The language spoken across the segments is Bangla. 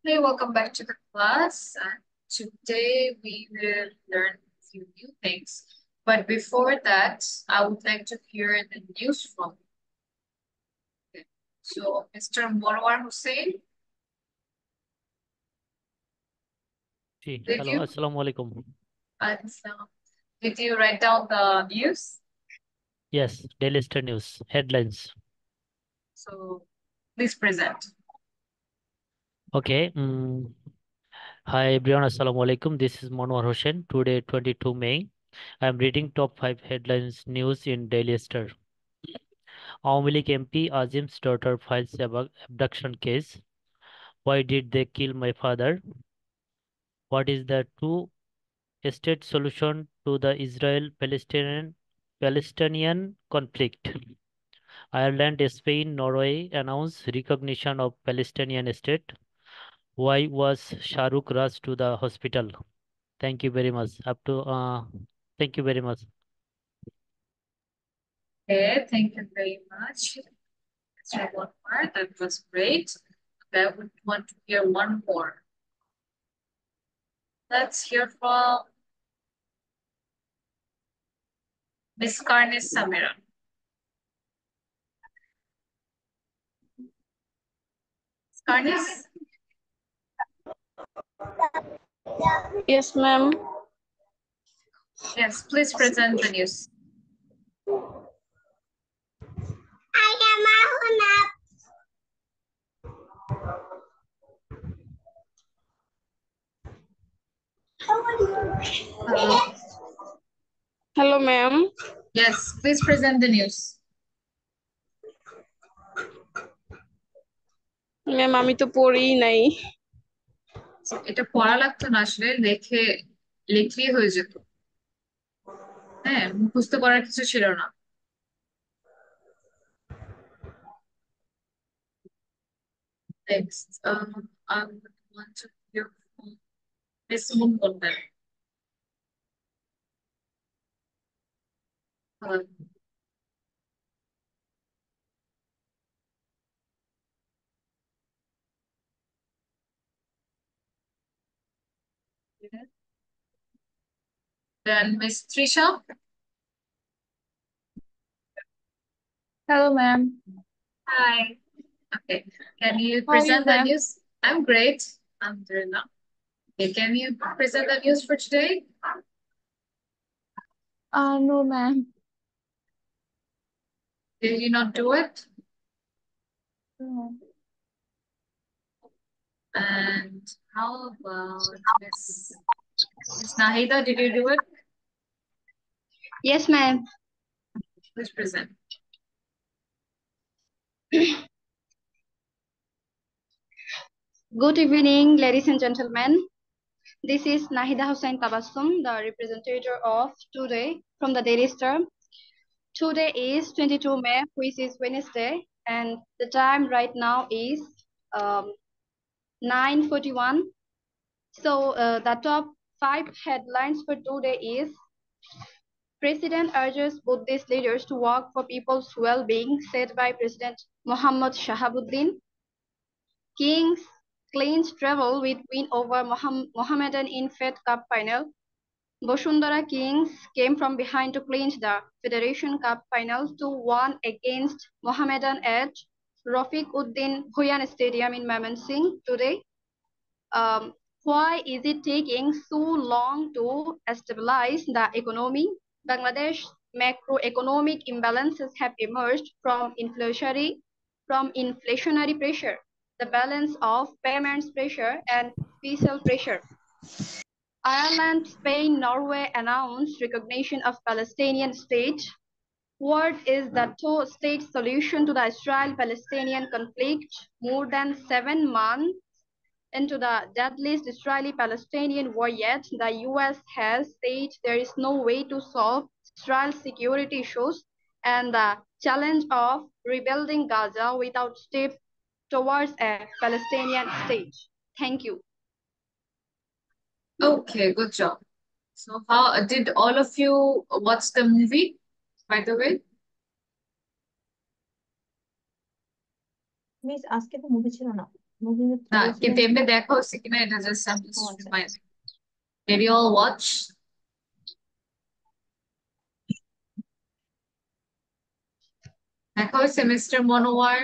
Hey, welcome back to the class. Today we will learn a few new things. But before that, I would like to hear the news from you. So, Mr. Morwar Hussein, ji did hello you अस्सलाम वालेकुम uh, did you write down the news? Yes daily star news headlines. So, please present. Okay. Hi everyone, assalamu alaikum. This is Monwar Hossain. Today 22 May, I am reading top 5 headlines news in Daily Star. Awami League MP Azim's daughter files abduction case. Why did they kill my father? What is the two-state solution to the Israel-Palestinian conflict? Ireland, Spain, Norway announce recognition of Palestinian state. Why was Shahrukh rushed to the hospital? Thank you very much. Thank you very much. Okay, thank you very much, Mr. Morwar. That was great. I would want to hear one more. Let's hear from Miss Karnis Samira. Karnis? Yes, ma'am. Yes, please present the news. Hello. Hello, ma'am. Yes, please present the news. Ma'am আমি তো পড়ি নাই। So, এটা পড়া লাগতো না আসলে লিখলেই হয়ে যেত। হ্যাঁ, মুখস্থ করার কিছু ছিল না। Next, I would want to hear from Miss Mungundan. Then Miss Trisha. Hello, ma'am. Hi. Okay. Can you How are you, present the ma'am? news? I'm great. I'm doing now. Okay, can you present the news for today? No, ma'am. Did you not do it? No. And how about Miss Nahida? Did you do it? Yes, ma'am. Please present. Good evening, ladies and gentlemen. This is Nahida Hussain Tabassum, the representative of Today from the Daily Star. Today is 22 May, which is Wednesday, and the time right now is 9:41. So the top 5 headlines for today is: President urges Buddhist leaders to work for people's well-being, said by President Muhammad Shahabuddin. Kings clinch treble with win over Mohammedan in Fed Cup final. Bosundara Kings came from behind to clinch the Federation Cup final 2-1 against Mohammedan at Rafiq Uddin Bhuyan Stadium in Mymensingh today. Why is it taking so long to stabilize the economy? Bangladesh's macroeconomic imbalances have emerged from inflationary pressure, the balance of payments pressure, and fiscal pressure. Ireland, Spain, Norway announced recognition of Palestinian state. What is the two-state solution to the Israel-Palestinian conflict? More than 7 months into the deadliest Israeli-Palestinian war yet, the US has said there is no way to solve Israel's security issues and the challenge of rebuilding Gaza without steps towards a Palestinian state. Thank you. Okay, good job. So, how did all of you watch the movie, by the way? Miss আজকে তো মুভি ছিল না Movie with না president. কিন্তু এমনি দেখা হচ্ছে কিনা এটা জাস্ট I'm just আচ্ছা। reminding. Did you all watch? দেখা হয়েছে mister Monowar,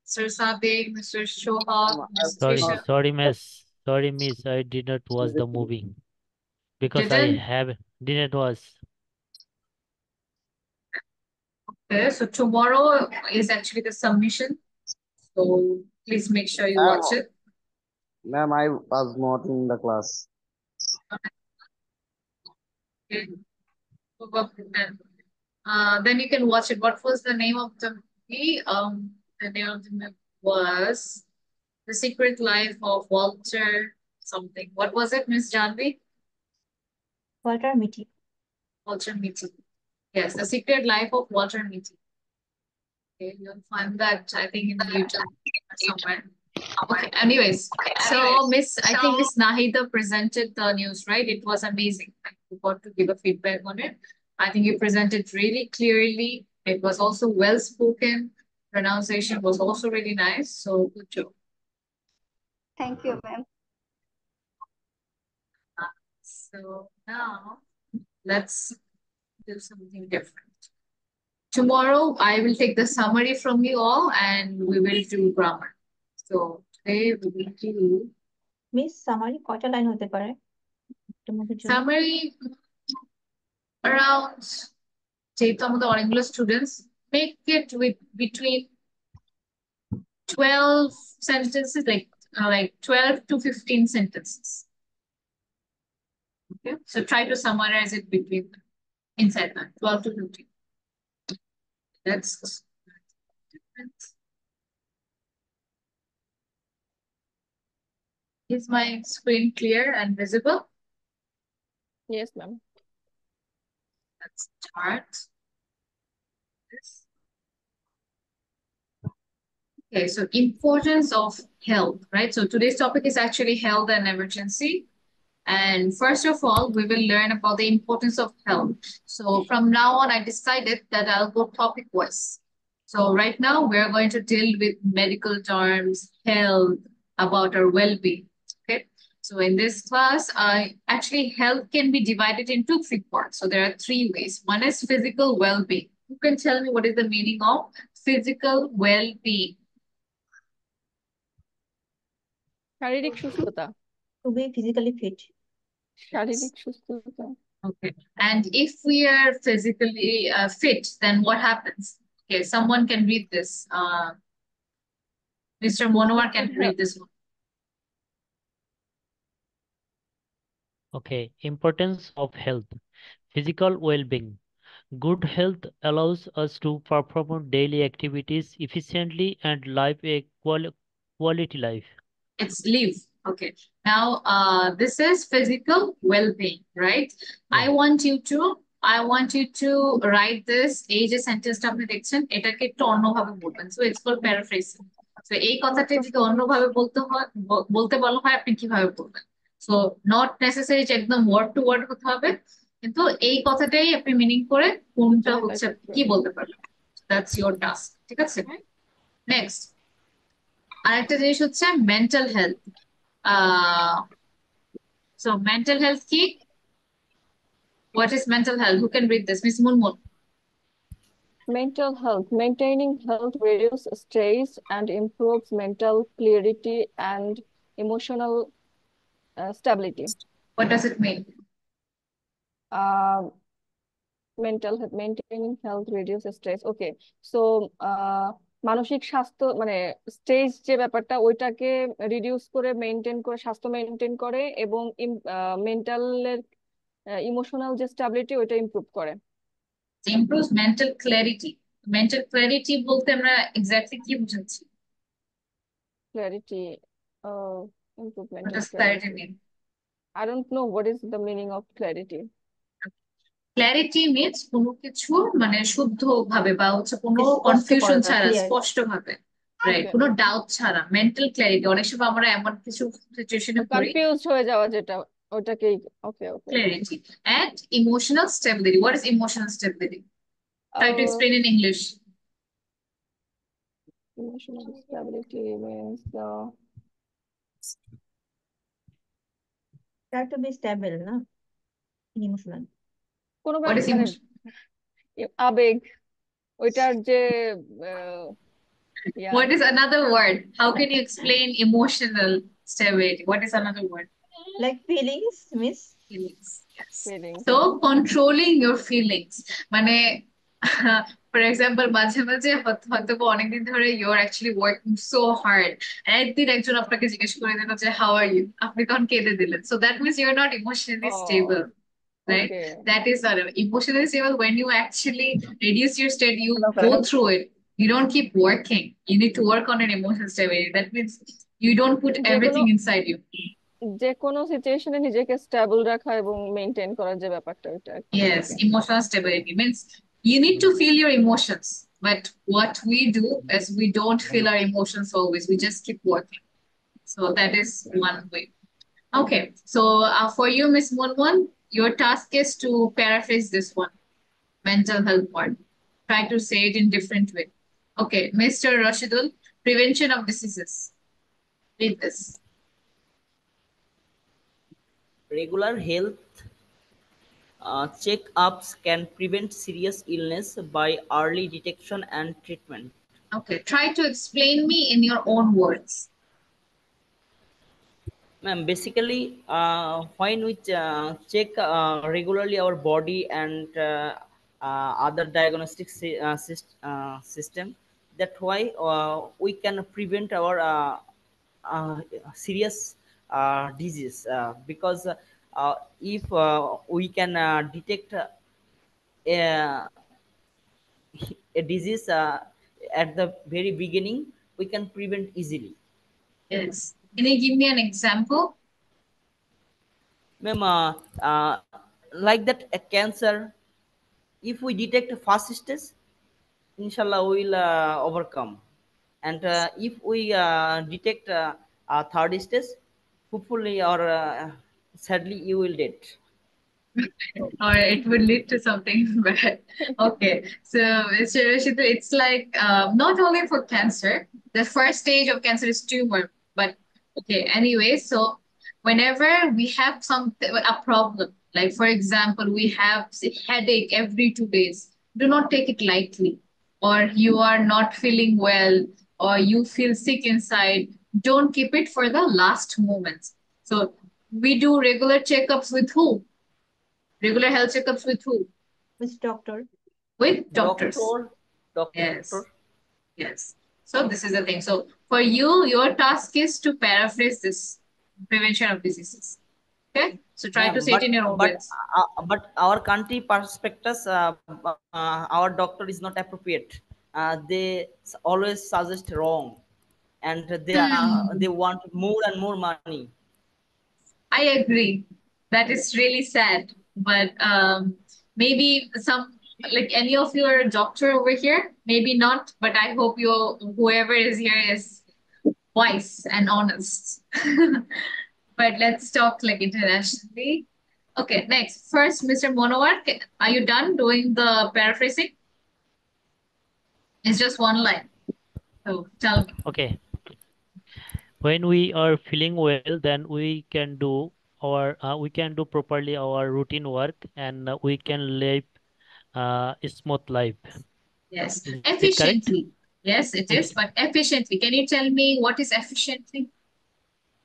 mister Sadiq, mister Sohag, miss Sorry, Trisha? sorry, miss. Sorry, miss. I did not watch the movie because I Didn't? didn't watch. Okay, so tomorrow is actually the submission. So please make sure you watch it. Ma'am, I was not in the class. Okay. Then you can watch it. What was the name of the movie? The name of the movie was The Secret Life of Walter something. What was it, Miss Janvi? Walter Mitty. Walter Mitty. Yes, The Secret Life of Walter Mitty. Okay, you'll find that I think in YouTube or somewhere. Okay, anyways, so I think Miss Nahida presented the news, right? It was amazing. I forgot to give a feedback on it. I think you presented really clearly. It was also well spoken. Pronunciation was also really nice. So good job. Thank you, ma'am. So now let's do something different. Tomorrow I will take the summary from you all and we will do grammar. So today we will do miss summary কয়টা লাইন হতে পারে একটা মুভির জন্য? summary around যেহেতু আমাদের অনেকগুলো students make it with between 12 sentences like 12 to 15 sentences. Okay, so try to summarize it between inside that 12 to 15. That's different. Is my screen clear and visible? Yes, ma'am. Let's start this. Okay, so importance of health, right? So today's topic is actually health and emergency. And first of all, we will learn about the importance of health. So from now on, I decided that I'll go topic wise. So right now, we're going to deal with medical terms, health, about our well-being. Okay. So in this class, actually health can be divided into three parts. So there are three ways. One is physical well-being. Who can tell me what is the meaning of physical well-being? শারীরিক সুস্থতা। To be physically fit. শারীরিক সুস্থতা। Okay. And if we are physically fit, then what happens? Okay, someone can read this. Mr. Monowar can read this one. Okay, importance of health. Physical well-being. Good health allows us to perform daily activities efficiently and live a quality life. It's live. Okay. Now, this is physical well-being, right? Yeah. I want you to write this age sentence আপনি দেখছেন এটাকে একটু অন্যভাবে বলবেন। So it's called paraphrasing. So এই কথাটা যদি অন্যভাবে বলতে বলা হয় আপনি কিভাবে বলবেন? So not necessary যে একদম word to word হতে হবে, কিন্তু এই কথাটাই আপনি মিনিং করে কোনটা হচ্ছে কি বলতে পারবেন। That's your task. ঠিক আছে? Next. আরেকটা জিনিস হচ্ছে mental health. So mental health কি? What is mental health? Who can read this? Miss Munmun. Mental health. Maintaining health reduces stress and improves mental clarity and emotional stability. What does it mean? Maintaining health reduces stress. Okay. So মানসিক স্বাস্থ্য মানে স্ট্রেস যে ব্যাপারটা ওইটাকে রিডিউস করে মেনটেন করে স্বাস্থ্য মেনটেন করে এবং মেন্টালের ইমোশনাল যে স্ট্যাবিলিটি ওইটা ইমপ্রুভ করে। Improves mental clarity. Mental clarity বলতে আমরা এক্স্যাক্টলি কি বুঝাচ্ছি? Clarity. Improve What mental does clarity clarity. mean? I don't know what is the meaning of clarity. Clarity means কোনো কিছু মানে শুদ্ধ ভাবে বা হচ্ছে কোনো স্পষ্ট কনফিউশন করাটা, ছাড়া clear. স্পষ্ট ভাবে, রাইট? Okay. কোনো ডাউট ছাড়া মেন্টাল ক্ল্যারিটি। অনেক সময় আমরা এমন কিছু সিচুয়েশনে পড়ি কনফিউজড হয়ে যাওয়া যেটা ওটাকেই ওকে ওকে clarity and emotional stability. What is emotional stability? Try to explain in English. Emotional stability means Try to be stable, না? Emotional. কোনো What is মানে emotion? আবেগ ওইটার যে ইয়া What is another word? How can you explain emotional stability? What is another word? Like feelings, miss. Feelings. Yes. Feelings So controlling your feelings. মানে for example, মাঝে মাঝে হয়তো বা অনেকদিন ধরে you're actually working so hard. একদিন একজন আপনাকে জিজ্ঞেস করে দিল যে how are you? আপনি তখন কেঁদে দিলেন. So that means you're not emotionally stable. O Right? Okay That is not emotionally stable when you actually reduce your state, you Hello, go hello. through it. You don't keep working. You need to work on an emotional stability. That means you don't put যে কোনো everything inside you. যে কোনো সিচুয়েশনে নিজেকে স্টেবল রাখা এবং মেনটেন করার যে ব্যাপারটা ওইটা আর কি Yes, okay emotional stability means you need to feel your emotions. But what we do is we don't feel our emotions always. We just keep working. So that is one way. Okay. So for you, Miss Monmon, your task is to paraphrase this one. Mental health part. Try to say it in different way. Okay, Mr. Rashidul, prevention of diseases. Read this. Regular health check-ups can prevent serious illness by early detection and treatment. Okay, try to explain me in your own words. Ma'am, basically, when we check regularly our body and other diagnostic system, that's why we can prevent our uh, serious disease because if we can detect a, a disease at the very beginning, we can prevent easily. Yes. Can you give me an example? Ma'am, like that a cancer, if we detect first stage, inshallah we will overcome. And if we detect third stage, hopefully or sadly you will dead. Or it would lead to something bad. Okay, so Mr. Rashid, it's like not only for cancer, the first stage of cancer is tumor, but okay, anyway, so whenever we have a problem, like for example, we have headache every 2 days, do not take it lightly, or you are not feeling well, or you feel sick inside, don't keep it for the last moments. So we do regular checkups with who? Regular health checkups with who? With doctor. With doctors. Doctor. Yes. Yes. So this is the thing. So for you, your task is to paraphrase this prevention of diseases. Okay. So try to Ma'am, say it in your own words. but our country perspectives, our doctor is not appropriate. They always suggest wrong, and they want more and more money. I agree. That is really sad. But maybe some like any of your doctor over here, maybe not, but I hope you whoever is here is wise and honest. But let's talk like internationally. Okay, next. First, Mr. Monowar, are you done doing the paraphrasing? It's just one line. So tell me. Okay. When we are feeling well, then we can do properly our routine work, and we can live a smooth life. Yes. Is it correct? Efficiently. Yes, it is, but efficiently. Can you tell me what is efficiently?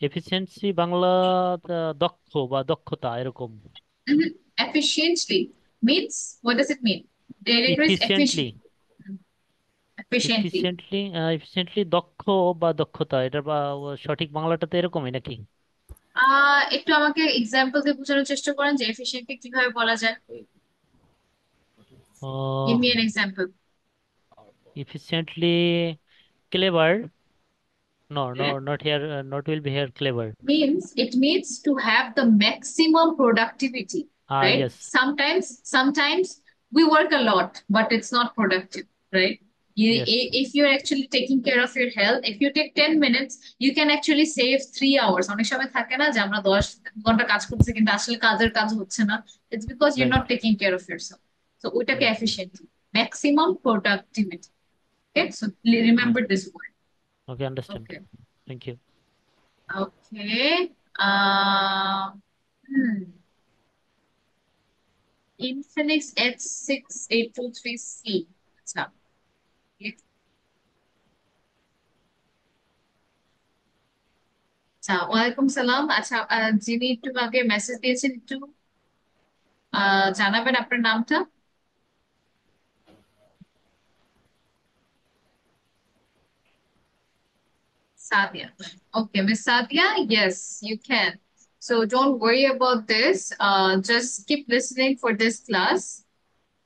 Efficiency Bangla দক্ষ বা দক্ষতা এরকম। Mhm. Efficiently means what does it mean? The letter is efficiently efficient. Efficiently. Efficiently দক্ষ বা দক্ষতা এটা বা সঠিক বাংলাটা তো এরকমই নাকি? একটু আমাকে এক্সাম্পল দিয়ে বোঝানোর চেষ্টা করেন যে এফিশিয়েন্টলি কিভাবে বলা যায়। Give me an example. Efficiently clever. No, not here. Not will be here clever. It means to have the maximum productivity, right? Yes. Sometimes we work a lot, but it's not productive, right? Yes. If you're actually taking care of your health, if you take 10 minutes, you can actually save 3 hours. অনেক সময় থাকে না যে আমরা 10 ঘন্টা কাজ করতেছি কিন্তু আসলে কাজের কাজ হচ্ছে না। It's because you're Right. not taking care of yourself. So ওইটাকে efficiently, maximum productivity. Okay, so remember this word. Okay, understand. Okay. Thank you. Okay. Hmm. Infinix H6823C. আচ্ছা, আচ্ছা, ওয়ালাইকুম সালাম। আচ্ছা, যিনি একটু আগে মেসেজ দিয়েছেন একটু জানাবেন আপনার নামটা। Sadia. Okay, Miss Sadia, yes, you can. So don't worry about this. Just keep listening for this class.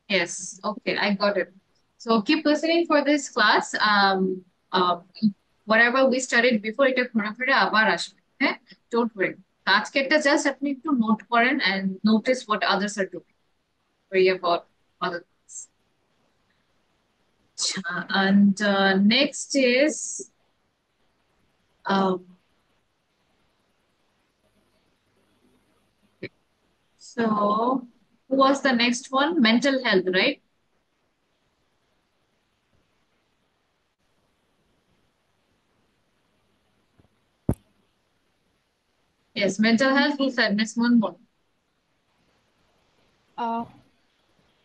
Yes, okay, I got it. So keep listening for this class. Uh, whatever we studied before, এটা ঘুরে ফিরে আবার আসবে। হ্যাঁ, don't worry. আজকেরটা just আপনি একটু নোট করেন and notice what others are doing. Worry about other things. And next is um, so, who was the next one? Mental health, right? Yes, mental health, who said? Miss Munmon. Uh,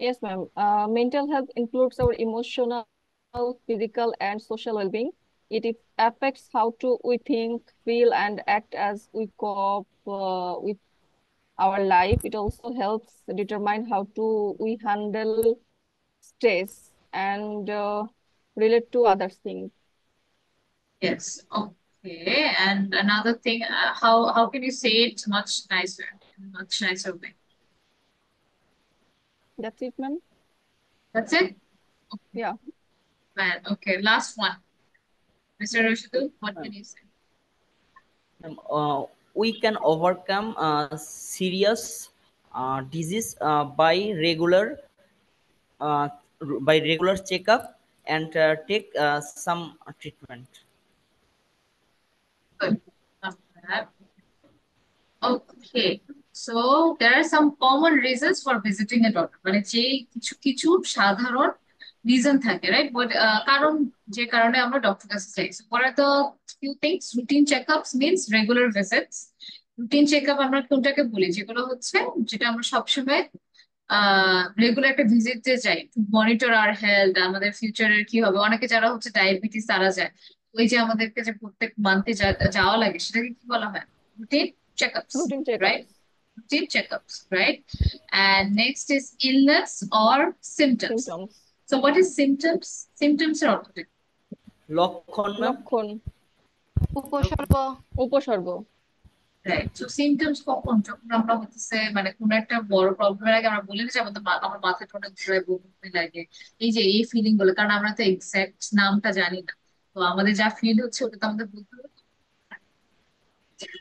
yes, ma'am. Mental health includes our emotional, physical, and social well-being. It affects how to we think, feel, and act as we cope with our life. It also helps determine how to we handle stress and relate to other things. Yes. Okay. And another thing, how can you say it much nicer way? That's it, ma'am. That's it. Yeah. Man. Okay. Last one, Mr. Rashidul, what can you say? We can overcome serious disease uh, by regular checkup and take some treatment. Good. Not bad. Okay. So there are some common reasons for visiting a doctor. মানে যে কিছু কিছু সাধারণ রিজন থাকে, রাইট? বাট কারণ যে কারণে আমরা ডক্টর কাছে যাই। So what are the few things? Routine checkups means regular visits. Routine checkup আমরা কোনটাকে বলি? যেগুলো হচ্ছে যেটা আমরা সবসময় রেগুলার একটা ভিজিটে যাই টু মনিটর আওয়ার হেলথ, আমাদের ফিউচারের কি হবে। অনেকে যারা হচ্ছে ডায়াবেটিস তারা যায়, ওই যে আমাদেরকে যে প্রত্যেক মান্থে যাওয়া লাগে সেটাকে কি বলা হয়? Routine checkups, Routine right? checkups, Routine checkups, right? And next is illness or symptoms. symptoms, So what is symptoms? Symptoms are orthodox, লক্ষণ ম্যাম, লক্ষণ, উপসর্গ, উপসর্গ। right? So symptoms কখন? যখন আমরা হচ্ছে মানে কোনো একটা বড় প্রবলেমের আগে আমরা বলি না যে আমার মাথাটা অনেক ঘুরে, বমি লাগে, এই যে এই ফিলিং গুলো, কারণ আমরা তো এক্সাক্ট নামটা জানি না। তো আমাদের যা ফিল হচ্ছে ওটা তো আমাদের বলতে হবে।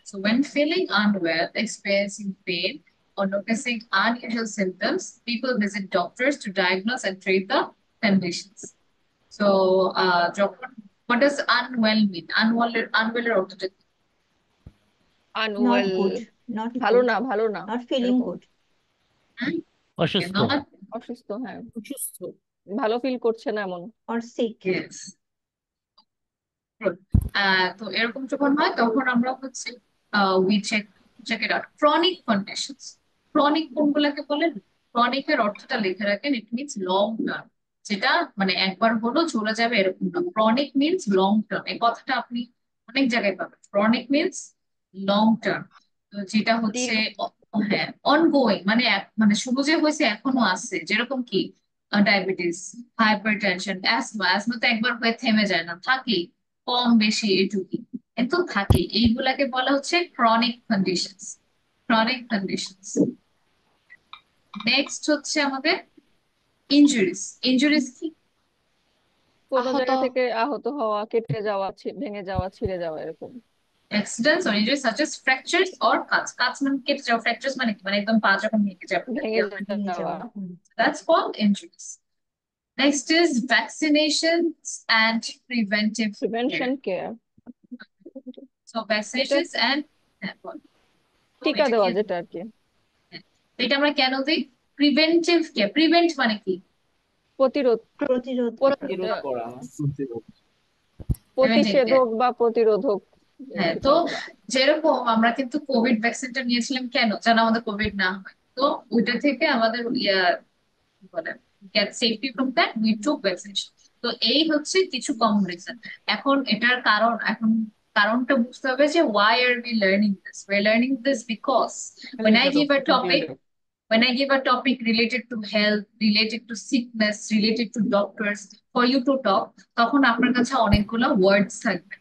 So when feeling unwell, experiencing pain, or noticing unusual symptoms, people visit doctors to diagnose and treat the conditions. So, what does unwell mean? Unwell এর অর্থটা কি? Not আনওয়েল, good, not ভালো good, না, ভালো না, not feeling এরকম good. হুম? অসুস্থ। Not অসুস্থ, হ্যাঁ, অসুস্থ। ভালো ফিল করছে না এমন। Or sick. Yes. Good. তো এরকম যখন হয় তখন আমরা হচ্ছে we check it out. Chronic conditions. Chronic কোনগুলাকে বলেন? Chronic এর অর্থটা লিখে রাখেন, it means long term, যেটা মানে একবার হলো চলে যাবে এরকম না। Chronic means long term, এই কথাটা আপনি অনেক জায়গায় পাবেন। Chronic means long term, যেটা হচ্ছে দীর্ঘ, হ্যাঁ অনগোয়িং, মানে মানে শুধু যে হয়েছে এখনো আছে, যেরকম কি ডায়াবেটিস, হাইপার টেনশন, অ্যাসমা তো একবার হয়ে থেমে যায় না, থাকে কম বেশি এটুকুই, কিন্তু থাকে। এইগুলাকে বলা হচ্ছে chronic conditions. Chronic conditions. Next হচ্ছে আমাদের ইনজুরিজ। ইনজুরিজ কি? কোনো আহত, জায়গা থেকে আহত হওয়া, কেটে যাওয়া, ভেঙে যাওয়া, ছিঁড়ে যাওয়া, এরকম। Accidents or injuries such as ফ্র্যাকচার্স or Katz. Katz মানে কেটে যাওয়া, ফ্র্যাকচার্স মানে কি? মানে একদম পা যখন ভেঙে যাবে, ভেঙে ভেঙে যাওয়া। যাওয়া। that's called injuries. Next is vaccinations and preventive prevention care. Care, So যেটা vaccinations and টিকা দেওয়া, যেটা আর কি এটা আমরা কেন দিই? Preventive care. প্রিভেন্ট মানে কি? প্রতিরোধ, প্রতিরোধ করা। প্রতিরোধ করা। Preventive care. প্রতিষেধক বা প্রতিরোধক হ্যাঁ, কিছু তো আমরা যেরকম আমরা কিন্তু কোভিড ভ্যাকসিনটা নিয়েছিলাম কেন, যেন আমাদের কোভিড না হয়। তো ওইটা থেকে আমাদের কি বলে get safety from that we took vaccination. তো এই হচ্ছে কিছু কমন রিজন। এখন কারণটা বুঝতে হবে যে why are we learning this? We're learning this because when I give a topic, related to health, related to sickness, related to doctors, for you to talk, তখন আপনার কাছে অনেকগুলো ওয়ার্ডস থাকবে।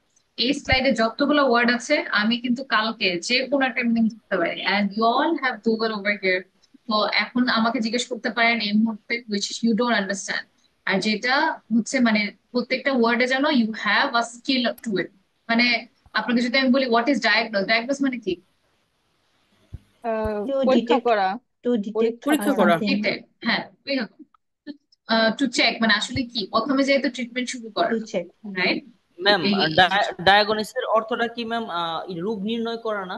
এই স্লাইডে যতগুলো ওয়ার্ড আছে আমি কিন্তু কালকে যে কোনো একটা মিনিং দিতে পারি, and you all have Google over here. তো এখন আমাকে জিজ্ঞেস করতে পারেন এই মুহূর্তে which you don't understand, আর যেটা হচ্ছে মানে প্রত্যেকটা ওয়ার্ডে যেন you have a skill to it। মানে আপনাকে যদি আমি বলি what is diagnose মানে কি? To পরীক্ষা detect, করা, to detect পরীক্ষা করা। something. Detect, হ্যাঁ, টু চেক মানে আসলে কি, প্রথমে যেহেতু ট্রিটমেন্ট শুরু করা, To check. রাইট? ম্যাম এই ডায়াগনোসিসের অর্থটা কি ম্যাম? রোগ নির্ণয় করা না?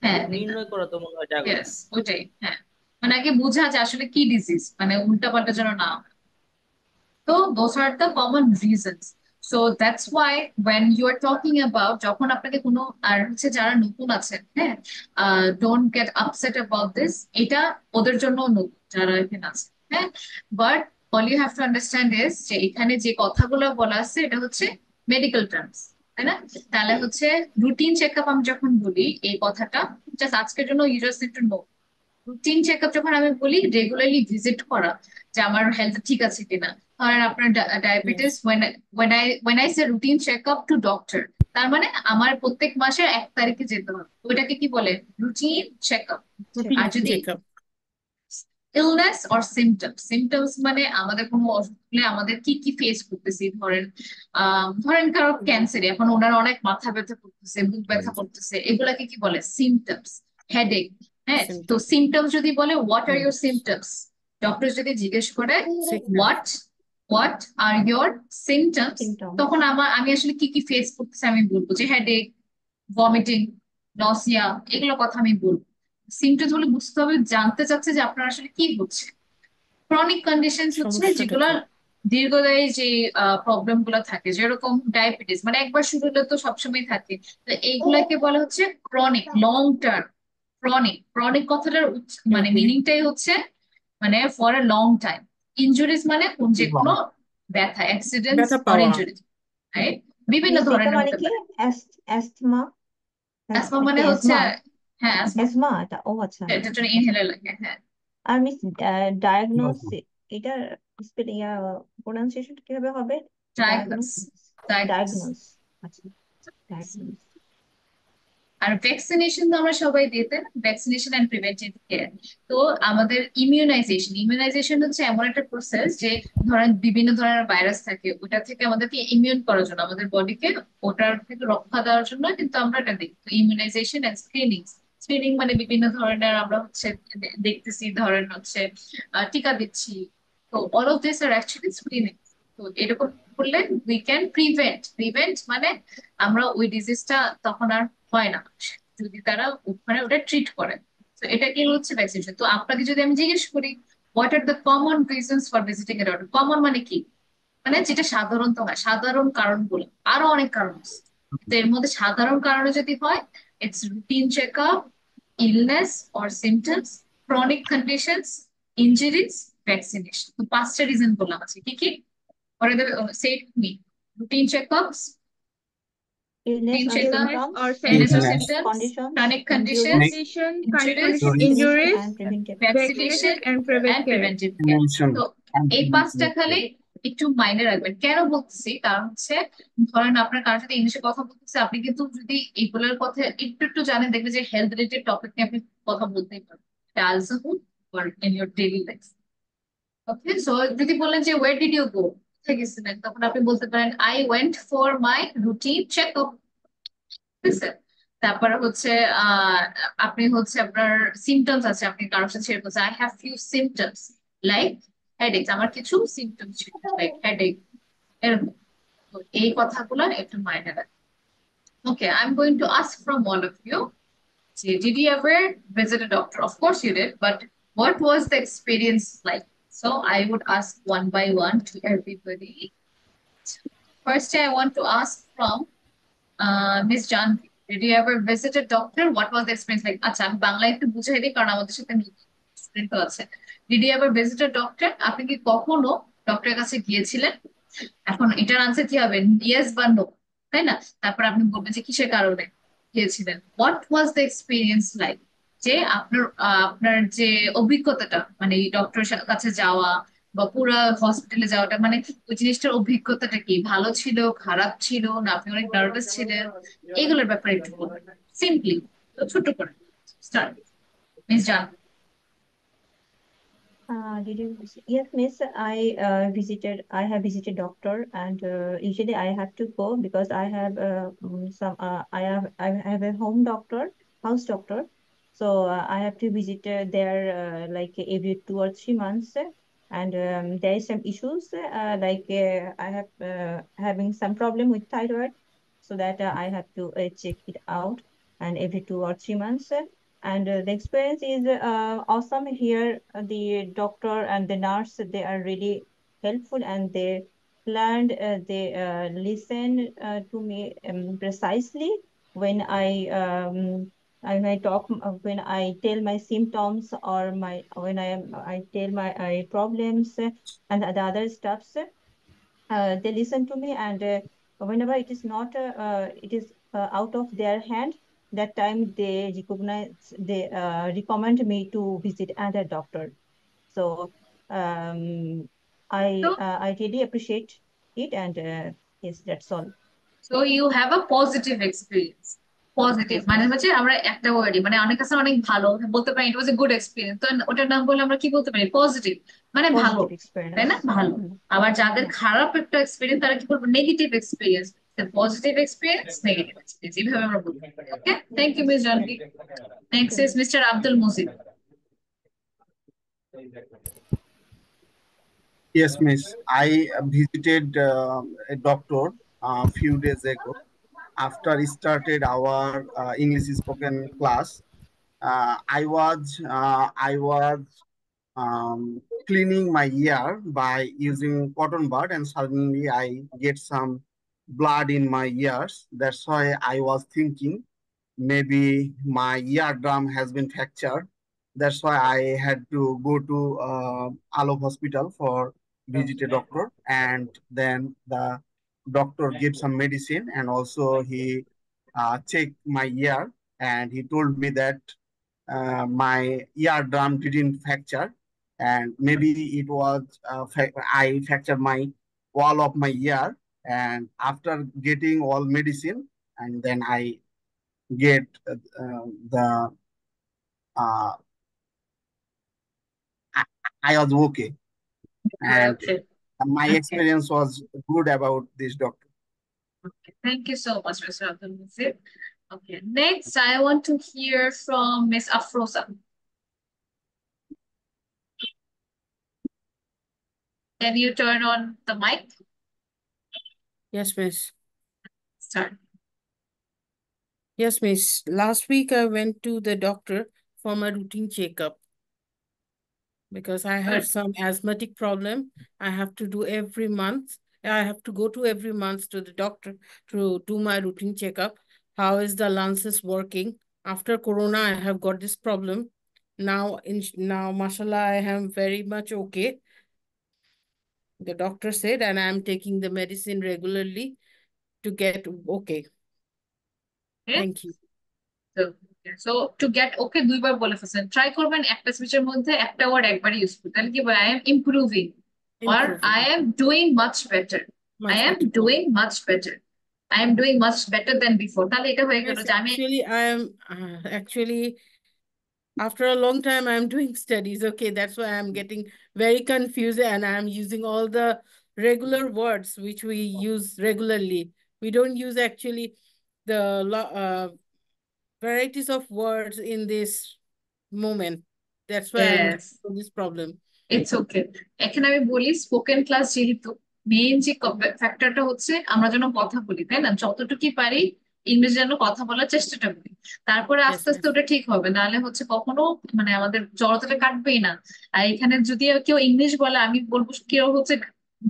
হ্যাঁ, রোগ নির্ণয় করা তো মনে হয় ইয়েস, ডায়াগনোসিস। ওইটাই। হ্যাঁ, মানে আগে বোঝা যে আসলে কি ডিজিজ, মানে উল্টাপাল্টা যেন না হয়। So those are the common reasons. So that's why when you are talking about যখন আপনাকে কোনো আর হচ্ছে যারা নতুন আছেন, হ্যাঁ, don't get upset about this, এটা ওদের জন্য নতুন যারা এখানে আছে, হ্যাঁ, but all you have to understand is যে এখানে যে কথাগুলো বলা আছে এটা হচ্ছে মেডিকেল টার্মস, তাই না? তাহলে হচ্ছে রুটিন চেকআপ আমি যখন বলি এই কথাটা জাস্ট আজকের জন্য you just need to know. Routine checkup যখন আমি বলি রেগুলারলি ভিজিট করা, যে আমার হেলথ ঠিক আছে কিনা। ধরেন আপনার diabetes, when I say routine checkup to doctor, তার মানে আমার প্রত্যেক মাসের 1 তারিখে যেতে হবে, ওইটাকে কি বলে? Routine checkup. আর যদি ইলনেস অর সিমটমস মানে আমাদের কোনো অসুখ হলে আমাদের কি কি ফেস করতেছি, ধরেন কারো ক্যান্সার, এখন ওনার অনেক মাথা ব্যথা করতেছে, বুক ব্যথা করতেছে, এগুলাকে কি বলে? সিমটমস। হেডেক, হ্যাঁ, তো সিমটমস যদি বলে what are your symptoms, doctor যদি জিজ্ঞেস করে what what are your symptoms, Symptoms. তখন আমি আসলে কি কি ফেস করতেছি আমি বলবো যে হেডেক, ভমিটিং, নসিয়া, এগুলো কথা আমি বলবো। সিমটমস গুলো বুঝতে হবে, জানতে চাচ্ছে যে আপনার আসলে কি হচ্ছে। ক্রনিক কন্ডিশনস হচ্ছে যেগুলো দীর্ঘদায়ী যে প্রবলেম গুলো থাকে, যেরকম ডায়াবেটিস, মানে একবার শুরু হলে তো সবসময় থাকে, তো এইগুলাকে বলা হচ্ছে ক্রনিক, লং টার্ম। ক্রনিক কথাটার মানে মিনিংটাই হচ্ছে মানে for a long time. Injuries মানে যে কোনো ব্যথা, অ্যাক্সিডেন্টস অর ইনজুরিজ, রাইট? বিভিন্ন Miss, এটা ধরনের মানে হতে কি? পারে। অ্যাস্থমা? অ্যাসমা কি মানে হচ্ছে, অ্যাসমা? হ্যাঁ, asthma, অ্যাসমা এটা, ও আচ্ছা। এটার জন্য ইনহেলার লাগে, হ্যাঁ। আর মিস, ডায়াগনোস, এটার প্রোনাউন্সিয়েশন কিভাবে হবে? ডায়াগনোস, ডায়াগনোস, আচ্ছা, ডায়াগনোস। আর ভ্যাকসিনেশন তো আমরা সবাই দিতে, ভ্যাকসিনেশন এন্ড প্রিভেন্টিভ কেয়ার। তো আমাদের ইমিউনাইজেশন হচ্ছে এমন একটা প্রসেস যে ধরেন বিভিন্ন ধরনের ভাইরাস থাকে, ওটা থেকে আমাদেরকে ইমিউন করার জন্য, আমাদের বডিকে ওটার থেকে রক্ষা দেওয়ার জন্য কিন্তু আমরা এটা দেখি। ইমিউনাইজেশন এন্ড স্ক্রিনিং মানে বিভিন্ন ধরনের আমরা হচ্ছে দেখতেছি, ধরেন হচ্ছে টিকা দিচ্ছি। তো অল অফ দিস আর অ্যাকচুয়ালি স্ক্রিনিং। তো এরকম করলে উই ক্যান প্রিভেন্ট মানে আমরা ওই ডিজিজটা তখন আর হয় না, যদি তারা মানে ওটা ট্রিট করে। তো এটা কি হচ্ছে ভ্যাকসিনেশন। তো আপনাকে যদি আমি জিজ্ঞেস করি what are the common reasons for visiting a doctor, common মানে কি? মানে যেটা সাধারণত হয়, সাধারণ কারণগুলো, আরো অনেক কারণ আছে। তো এর মধ্যে সাধারণ কারণে যদি হয়, it's routine checkup, illness or symptoms, chronic conditions, injuries, vaccination. তো 5টা রিজন বললাম আছে, কি কি? What are the say it with me? Routine checkups, Illness or symptoms, illness or Illness, symptoms, conditions, chronic conditions, injuries, injuries, vaccination and preventive care. vaccination and preventive care. তো এই 5টা খালি একটু মাইনে রাখবেন। কেন বলতেছি? কারণ হচ্ছে ধরেন আপনার কারোর সাথে ইংলিশে কথা বলতেছে, আপনি কিন্তু যদি এগুলোর কথা একটু একটু জানেন, দেখবেন যে হেলথ রিলেটেড টপিক নিয়ে আপনি কথা বলতেই পারবেন, also or in your daily life. Okay, so যদি বলেন যে ওয়ের ডিড ইউ গো, কোথায় গেছিলেন, তখন আপনি বলতে পারেন I went for my routine checkup. ঠিক আছে? তারপরে হচ্ছে আহ আপনি হচ্ছে আপনার সিমটমস আছে, আপনি কারোর সাথে শেয়ার করছেন I have few symptoms like headache, আমার কিছু সিমটমস ছিল লাইক হেডেক, এরকম। তো এই কথাগুলো একটু মাইন্ডে রাখবেন। Okay, I am going to ask from all of you, did you ever visit a doctor? Of course you did, but what was the experience like? So I would ask one by one to everybody. First, I want to ask from Miss Janvi. Did you ever visit a doctor? What was the experience like? আচ্ছা আমি বাংলায় একটু বুঝাই দিই কারণ আমাদের সাথে স্টুডেন্ট আছে। Did you ever visit a doctor? আপনি কি কখনো ডক্টরের কাছে গিয়েছিলেন? এখন এটার আনসার কি হবে, ইয়েস বা নো, তাই না? তারপর আপনি বলবেন যে কিসের কারণে গিয়েছিলেন, what was the experience like, যে আপনার যে অভিজ্ঞতাটা মানে ডক্টরের কাছে যাওয়া বা পুরো হসপিটালে যাওয়াটা মানে ওই জিনিসটার অভিজ্ঞতাটা কি, ভালো ছিল, খারাপ ছিল, না আপনি অনেক নার্ভাস ছিলেন, এগুলোর ব্যাপারে একটু বলবেন সিম্পলি, ছোট করে স্টার্ট, মিস জান। Did you? Yes, miss. I have visited doctor, and usually I have to go because I have I have a home doctor, house doctor. So I have to visit there like every 2 or 3 months, and there is some issues like I have having some problem with thyroid, so that I have to check it out, and every 2 or 3 months. And the experience is awesome here. The doctor and the nurse, they are really helpful, and they listen to me precisely when when I talk, when I tell my symptoms, or I tell my problems, and the other stuffs. They listen to me, and whenever it is out of their hand, that time they recommend me to visit another doctor. So um, So I really appreciate it, and yes, that's all. So you have a positive experience, positive Yes, মানে miss. হচ্ছে আমরা একটা ওয়ার্ডই মানে অনেক কাছে অনেক ভালো বলতে পারি, ইট ওয়াজ এ গুড এক্সপিরিয়েন্স, তো ওটার নাম বলে আমরা কি বলতে পারি, পজিটিভ মানে ভালো, Positive তাই না, experience. ভালো। Mm, আবার যাদের yes. খারাপ একটা এক্সপিরিয়েন্স তারা কি বলবো, negative experience, positive experience, negative experience, এইভাবে আমরা বলতে পারি। Okay, thank you miss Janaki. Next Okay, is miss. Mister Abdul Mujib. Yes, miss. I visited a doctor a few days ago. After started our English spoken class, I was cleaning my ear by using cotton bud, and suddenly I get some blood in my ears. That's why I was thinking maybe my eardrum has been fractured. That's why I had to go to Alov Hospital for visit a doctor, and then the doctor gave some medicine, and also he checked my ear, and he told me that my eardrum didn't fracture, and maybe it was I fractured my wall of my ear. And after getting all medicine, and then I get the uh, I, I was okay, and okay, my okay, experience was good about this doctor. okay. Thank you so much, Mr. Abdul Muzik. Okay, next I want to hear from Miss Afroza. Can you turn on the mic? Yes, miss. Start. Yes, miss. Last week I went to the doctor for my routine checkup because I have Good. some asthmatic problem. I have to do every month. I have to go to every month to the doctor to do my routine checkup. How is the lungs working? After Corona, I have got this problem. Now, mashallah, I am very much okay. The doctor said, and I am taking the medicine regularly to get okay. Okay. Thank you. So to get okay দুইবার বলে ফেলছেন, ট্রাই করবেন একটা স্পিচের মধ্যে একটা ওয়ার্ড একবার ইউজ করতে, তাহলে কি বলে, I am improving or I Improving. am doing much better, I Much am better. doing much better, I am doing much better than before, তাহলে এটা হয়ে গেল Yes, যে আমি actually, I am actually after a long time I'm doing studies. Okay, that's why I'm getting very confused, and I'm using all the regular words which we use regularly. We don't use actually the varieties of words in this moment. That's why I'm yes, getting this problem. It's okay. এখানে আমি বলি স্পোকেন ক্লাস যেহেতু মেইন যে ফ্যাক্টরটা হচ্ছে আমরা যেন কথা বলি, তাই না, যতটুকু পারি ইংরেজি যেন কথা বলার চেষ্টাটা করি, তারপরে Yes, আস্তে আস্তে miss. ওটা ঠিক হবে, নাহলে হচ্ছে কখনো মানে আমাদের জড়তাটা কাটবেই না। আর এখানে যদি কেউ ইংলিশ বলে আমি বলবো কেউ হচ্ছে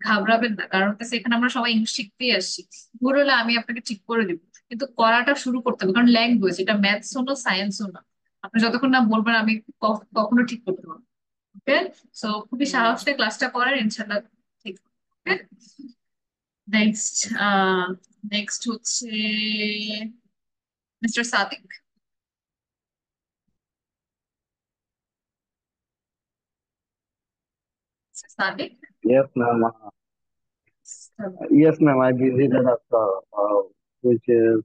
ঘাবড়াবেন না, কারণ হচ্ছে এখানে আমরা সবাই ইংলিশ শিখতেই আসছি, ভুল হলে আমি আপনাকে ঠিক করে দিব। কিন্তু করাটা শুরু করতে হবে, কারণ ল্যাঙ্গুয়েজ এটা ম্যাথসও না সায়েন্সও না। আপনি যতক্ষণ না বলবেন আমি কখনো ঠিক করতে পারবো। ওকে, সো খুবই সাহস নিয়ে ক্লাসটা করেন, ইনশাল্লাহ ঠিক। ওকে, নেক্সট নেক্সট হচ্ছে mister Sadiq. Sadiq, Yes, ma'am. Yes, ma'am. I visited a which is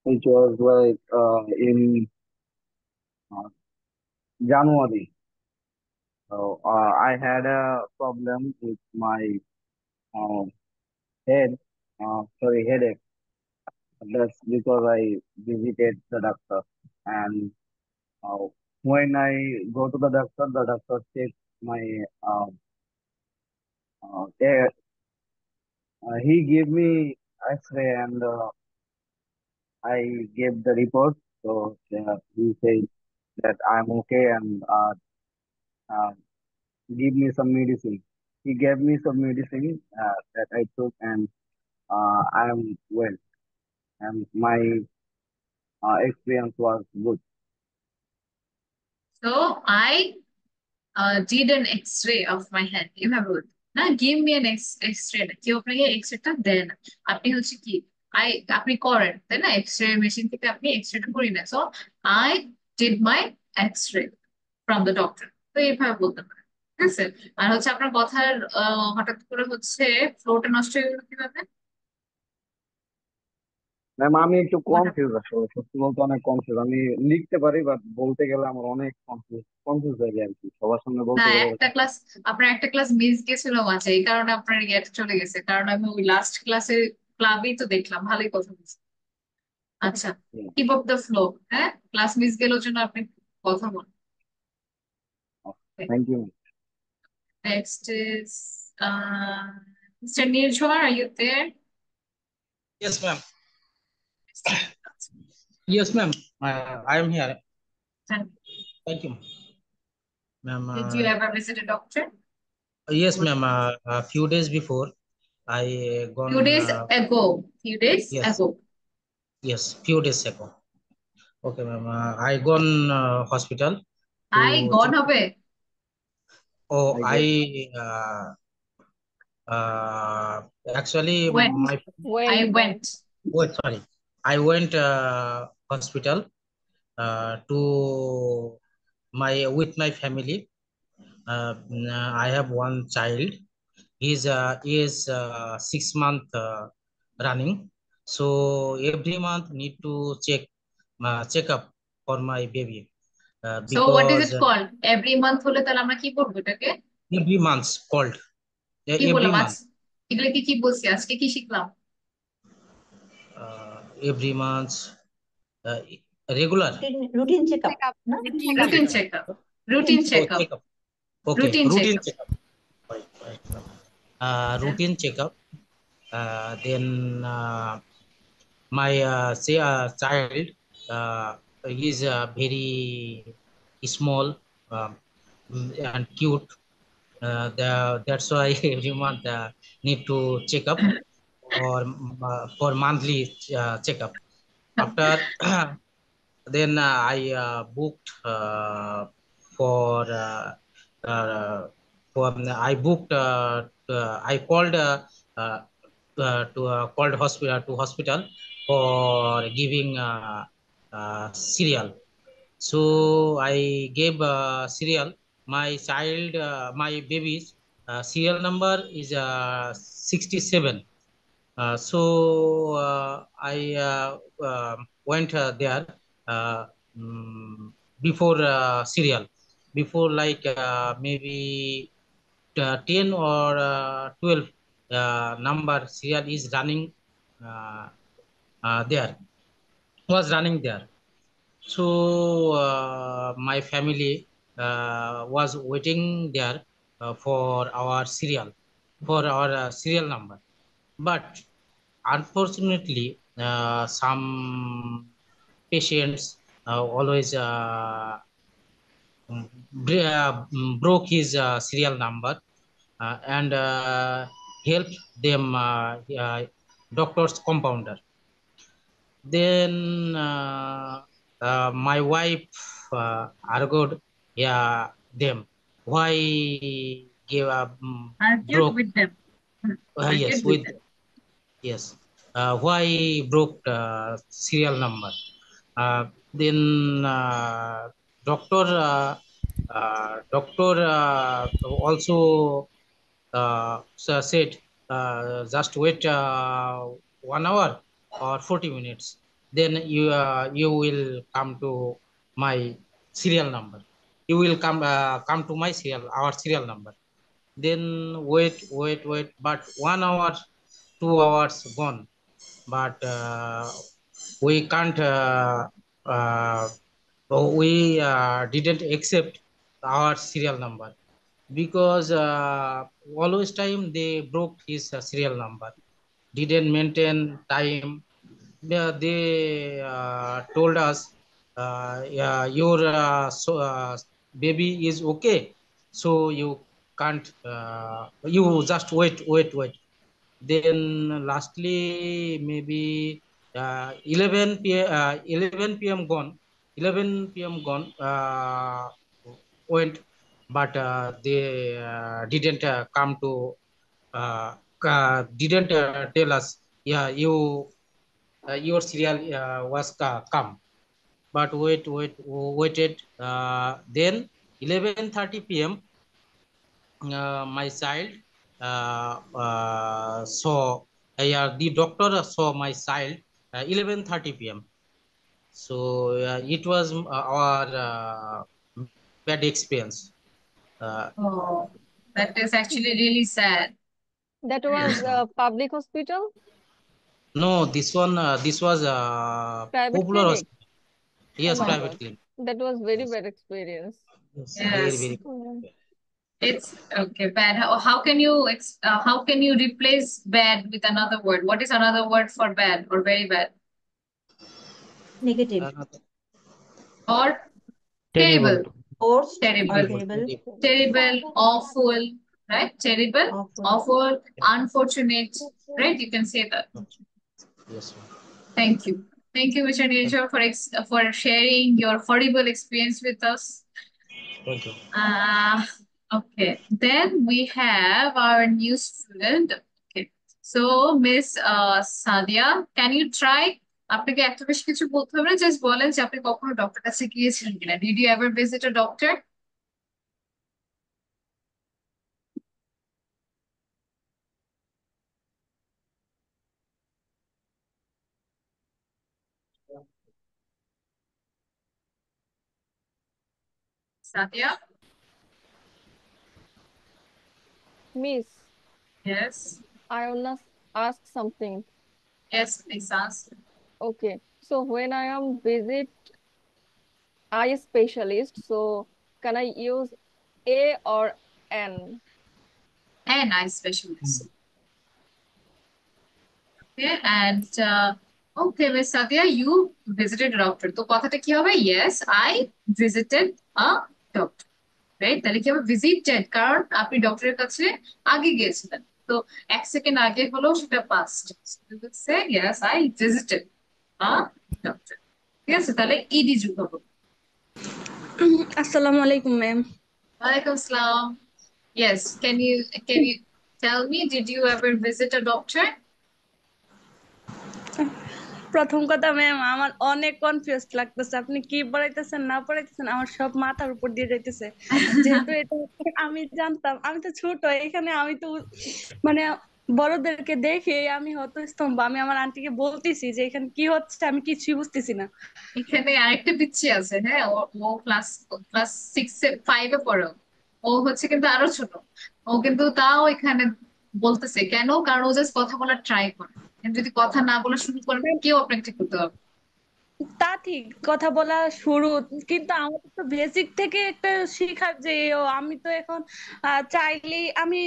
which was like in uh, January. So I had a problem with my uh, head, sorry, headache. That's because I visited the doctor, and uh, when I go to the doctor checked my air. He gave me X-ray and I gave the report. So he said that I'm okay and uh, give me some medicine. He gave me some medicine that I took and I'm well. And my experience was good. so I did an X-ray of my hand. You have heard. না, give me an X-ray না, কেউ আপনাকে এক্সরেটা দেয় না। আপনি হচ্ছে কি, আপনি করেন তাই না, এক্সরে মেশিন থেকে আপনি এক্সরেটা করি না। So I did my x-ray from the doctor. তো এইভাবে বলতে পারেন, ঠিক আছে। আর হচ্ছে আপনার কথার হঠাৎ করে হচ্ছে ফ্লোটা নষ্ট হয়ে গেল কিভাবে? ম্যাম আমি একটু What কনফিউজ আসলে সত্যি বলতে অনেক কনফিউজ আমি লিখতে পারি বাট বলতে গেলে আমার অনেক কনফিউজ কনফিউজ হয়ে যায় আর কি সবার সামনে না, বলতে গেলে একটা ক্লাস, আপনার একটা ক্লাস মিস গেছিল মাঝে, এই কারণে আপনার ইয়েটা চলে গেছে, কারণ আমি ওই লাস্ট ক্লাসে ক্লাবেই তো দেখলাম ভালোই কথা বলছি। আচ্ছা, কিপ আপ দ্য ফ্লো। হ্যাঁ, ক্লাস মিস গেল জন্য আপনি কথা বলুন। Thank you next is mister Nirjhar, are you there? Yes, ma'am. Yes, ma'am. I am here. Thank you, ma'am. Did you ever visit a doctor? Yes, ma'am. A few days before, I gone. Few days ago. Few days Yes. ago. Yes, few days ago. Okay, ma'am. I gone hospital. I gone হবে? Oh, I actually Went. my I went. wait, sorry. I went hospital to with my family. I have one child. He's is 6 month running. So every month need to check up for my baby So what is because it called? Every month হলে তাহলে আমরা কি করবো এটাকে? every month's called কি every বললাম আজ? month. এগুলো কি বলছি, আজকে কি শিখলাম? Every month regular routine checkup. No? Routine checkup. Routine checkup. checkup. Okay, Routine routine checkup. checkup. Right. Routine checkup. Then my child is very small and cute. That's why every month need to check up or for monthly checkup. After then I booked for I booked I called called hospital for giving cereal. So I gave cereal. My child, my baby's serial number is 67. So I went there uh, before serial, before like maybe 10 or 12 number serial is running uh, there, was running there. So my family was waiting there for our serial, for our serial number. But unfortunately, some patients always broke his serial number and helped them doctor's compounder. Then my wife argued, yeah, them. Why give up? Argued Broke? with them. Yes, Argued with with them. yes. Why broke serial number? Then doctor doctor also said just wait 1 hour or 40 minutes, then you will come to my serial number, you will come to my serial, our serial number. Then wait, but 1 hour, 2 hours gone, but we can't we didn't accept our serial number because always time they broke his serial number, didn't maintain time. They told us yeah, your baby is okay, so you can't you just wait. Then lastly maybe 11 p.m gone, 11 p.m gone, went, but they didn't come to didn't tell us, yeah, your serial was come, but waited. Then 11:30 p.m. My child saw, yeah, the doctor saw my child 11:30 p.m. So it was our bad experience. Oh, that is actually really sad. That Yes, was ma'am. a public hospital, No, this one, this was private popular clinic. hospital. Oh Yes, my private God, clinic. that was very Yes, bad experience. yes, very, Yes, very. Mm. it's okay. Bad. How can you how can you replace bad with another word? What is another word for bad or very bad Negative. Uh, or Terrible. terrible? Worst or Terrible, terrible, terrible. terrible. terrible, awful, right? Terrible, Awful. awful, unfortunate, right? You can say that. Yes, ma'am. Thank you. Thank you, Mr. Thank, Nirja, for sharing your horrible experience with us. thank you. Uh, okay. Then we have our new student. Okay. So, Miss Sadia, can you try? আপনাকে এত বেশি কিছু বলতে হবে না, জাস্ট বলেন যে আপনি কখনো ডক্টর কাছে গিয়েছিলেন কিনা। Did you ever visit a doctor? Sadia? Miss, Yes. I wanna ask something. Yes, please ask. Okay, so when I am visit eye specialist, so can I use A or N? And eye specialist. Okay, and okay, Miss Sadia, you visited a doctor. তো কথাটা কি হবে? Yes, I visited a doctor. Right? তাহলে কি হবে? Visited, কারণ আপনি ডক্টরের কাছে আগে গিয়েছিলেন। তো 1 সেকেন্ড আগে হলেও সেটা past. So you would say, yes, I visited a doctor. ঠিক আছে? তাহলে ইডি যুক্ত হবে। আসসালামু আলাইকুম ম্যাম। ওয়ালাইকুম আসসালাম। Yes, can you tell me, did you ever visit a doctor? প্রথম কথা ম্যাম, আমার অনেক কনফিউজ লাগতেছে, আপনি কি পড়াইতেছেন না পড়াইতেছেন আমার সব মাথার উপর দিয়ে যাইতেছে। যেহেতু এটা আমি জানতাম, আমি তো ছোট এখানে, আমি তো মানে বড়দেরকে দেখে আমি হতস্তম্ভ। আমি আমার আন্টিকে বলতেছি যে এখানে কি হচ্ছে, আমি কিছুই বুঝতেছি না। এখানে আরেকটা পিচ্ছি আছে, হ্যাঁ, ও ক্লাস ক্লাস 5-এ পড়ে। ও হচ্ছে কিন্তু আরো ছোট। ও কিন্তু তাও এখানে বলতেছে কেন, কারণ ও জাস্ট কথা বলার ট্রাই করে। কিন্তু যদি কথা না বলা শুরু করেন, কেউ আপনাকে ঠিক করতে হবে। তা ঠিক, কথা বলা শুরু, কিন্তু আমাদের তো বেসিক থেকে একটা শিখার যে আমি তো এখন চাইলেই আমি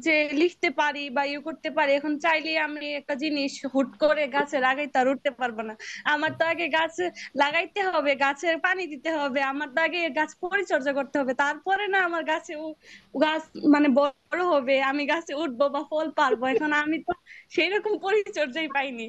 যে লিখতে পারি বা ইয়ে করতে পারি, এখন চাইলেই আমি একটা জিনিস হুট করে গাছে লাগাইতে আর উঠতে পারবো না। আমার তো আগে গাছ লাগাইতে হবে, গাছের পানি দিতে হবে, আমার তো আগে গাছ পরিচর্যা করতে হবে, তারপরে না আমার গাছ মানে বড় হবে, আমি গাছে উঠবো বা ফল পারবো। এখন আমি তো সেই রকম পরিচর্যাই পাইনি।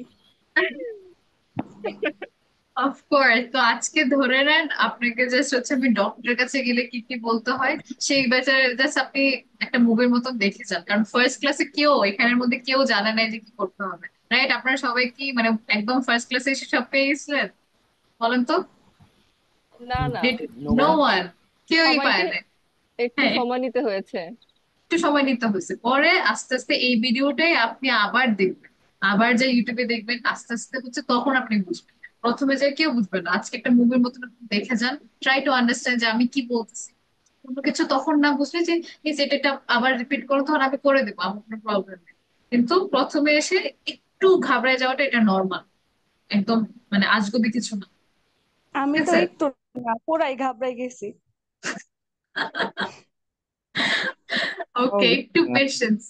অফকোর্স। তো আজকে ধরে নেন আপনাকে জাস্ট হচ্ছে আমি ডক্টরের কাছে গেলে কি কি বলতে হয় সেই ব্যাপারে জাস্ট আপনি একটা মুভির মতন দেখে যান, কারণ ফার্স্ট ক্লাসে কেউ এখানের মধ্যে কেউ জানে না যে কি করতে হবে, রাইট? আপনারা সবাই কি মানে একদম ফার্স্ট ক্লাসে এসে সব পেয়ে গেছিলেন? বলেন তো। না না, did No, no ma'am. One? কেউই সবাইকে পায় না। একটু হ্যাঁ, সময় নিতে হয়েছে। একটু সময় নিতে হয়েছে, পরে আস্তে আস্তে এই ভিডিওটাই আপনি আবার দেখবেন, আবার যে ইউটিউবে দেখবেন, আস্তে আস্তে হচ্ছে তখন আপনি বুঝবেন। প্রথমে যে কেউ বুঝবেন না, আজকে একটা মুভির মতন আপনি দেখে যান, ট্রাই টু আন্ডারস্ট্যান্ড যে আমি কি বলতেছি। কোনো কিছু তখন না বুঝলে যে এই যে এটা আবার রিপিট করো, তখন আমি করে দেবো, আমার কোনো প্রবলেম নেই। কিন্তু প্রথমে এসে একটু ঘাবড়ে যাওয়াটা এটা নর্মাল, একদম মানে আজগুবি কিছু না। আমি ঠিক তো আছে। একটু না পুরাই ঘাবড়ে গেছি। ওকে, একটু পেশেন্স।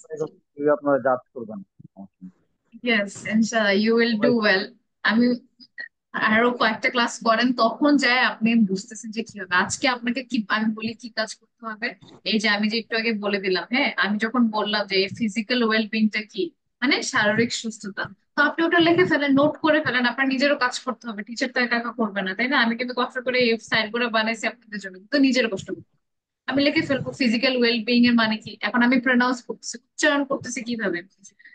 আপনারা জাজ করবেন, সমস্যা নেই। ইয়েস, ইনশাআল্লাহ ইউ উইল ডু সবাই ওয়েল। আমি আরো কয়েকটা ক্লাস করেন, তখন যায় আপনি বুঝতেছেন যে কি হবে। আজকে আপনাকে কি আমি বলি কি কাজ করতে হবে, এই যে আমি যে একটু আগে বলে দিলাম, হ্যাঁ আমি যখন বললাম যে ফিজিক্যাল ওয়েলবিংটা কি, মানে শারীরিক সুস্থতা, তো আপনি ওটা লিখে ফেলেন, নোট করে ফেলেন। আপনার নিজেরও কাজ করতে হবে, টিচার তো একা একা করবে না, তাই না? আমি কিন্তু কষ্ট করে এই সাইড করে বানাইছি আপনাদের জন্য, তো নিজের কষ্ট করতে হবে। আমি লিখে ফেলবো ফিজিক্যাল ওয়েলবিং এর মানে কি, এখন আমি প্রনাউন্স করতেছি, উচ্চারণ করতেছি কিভাবে।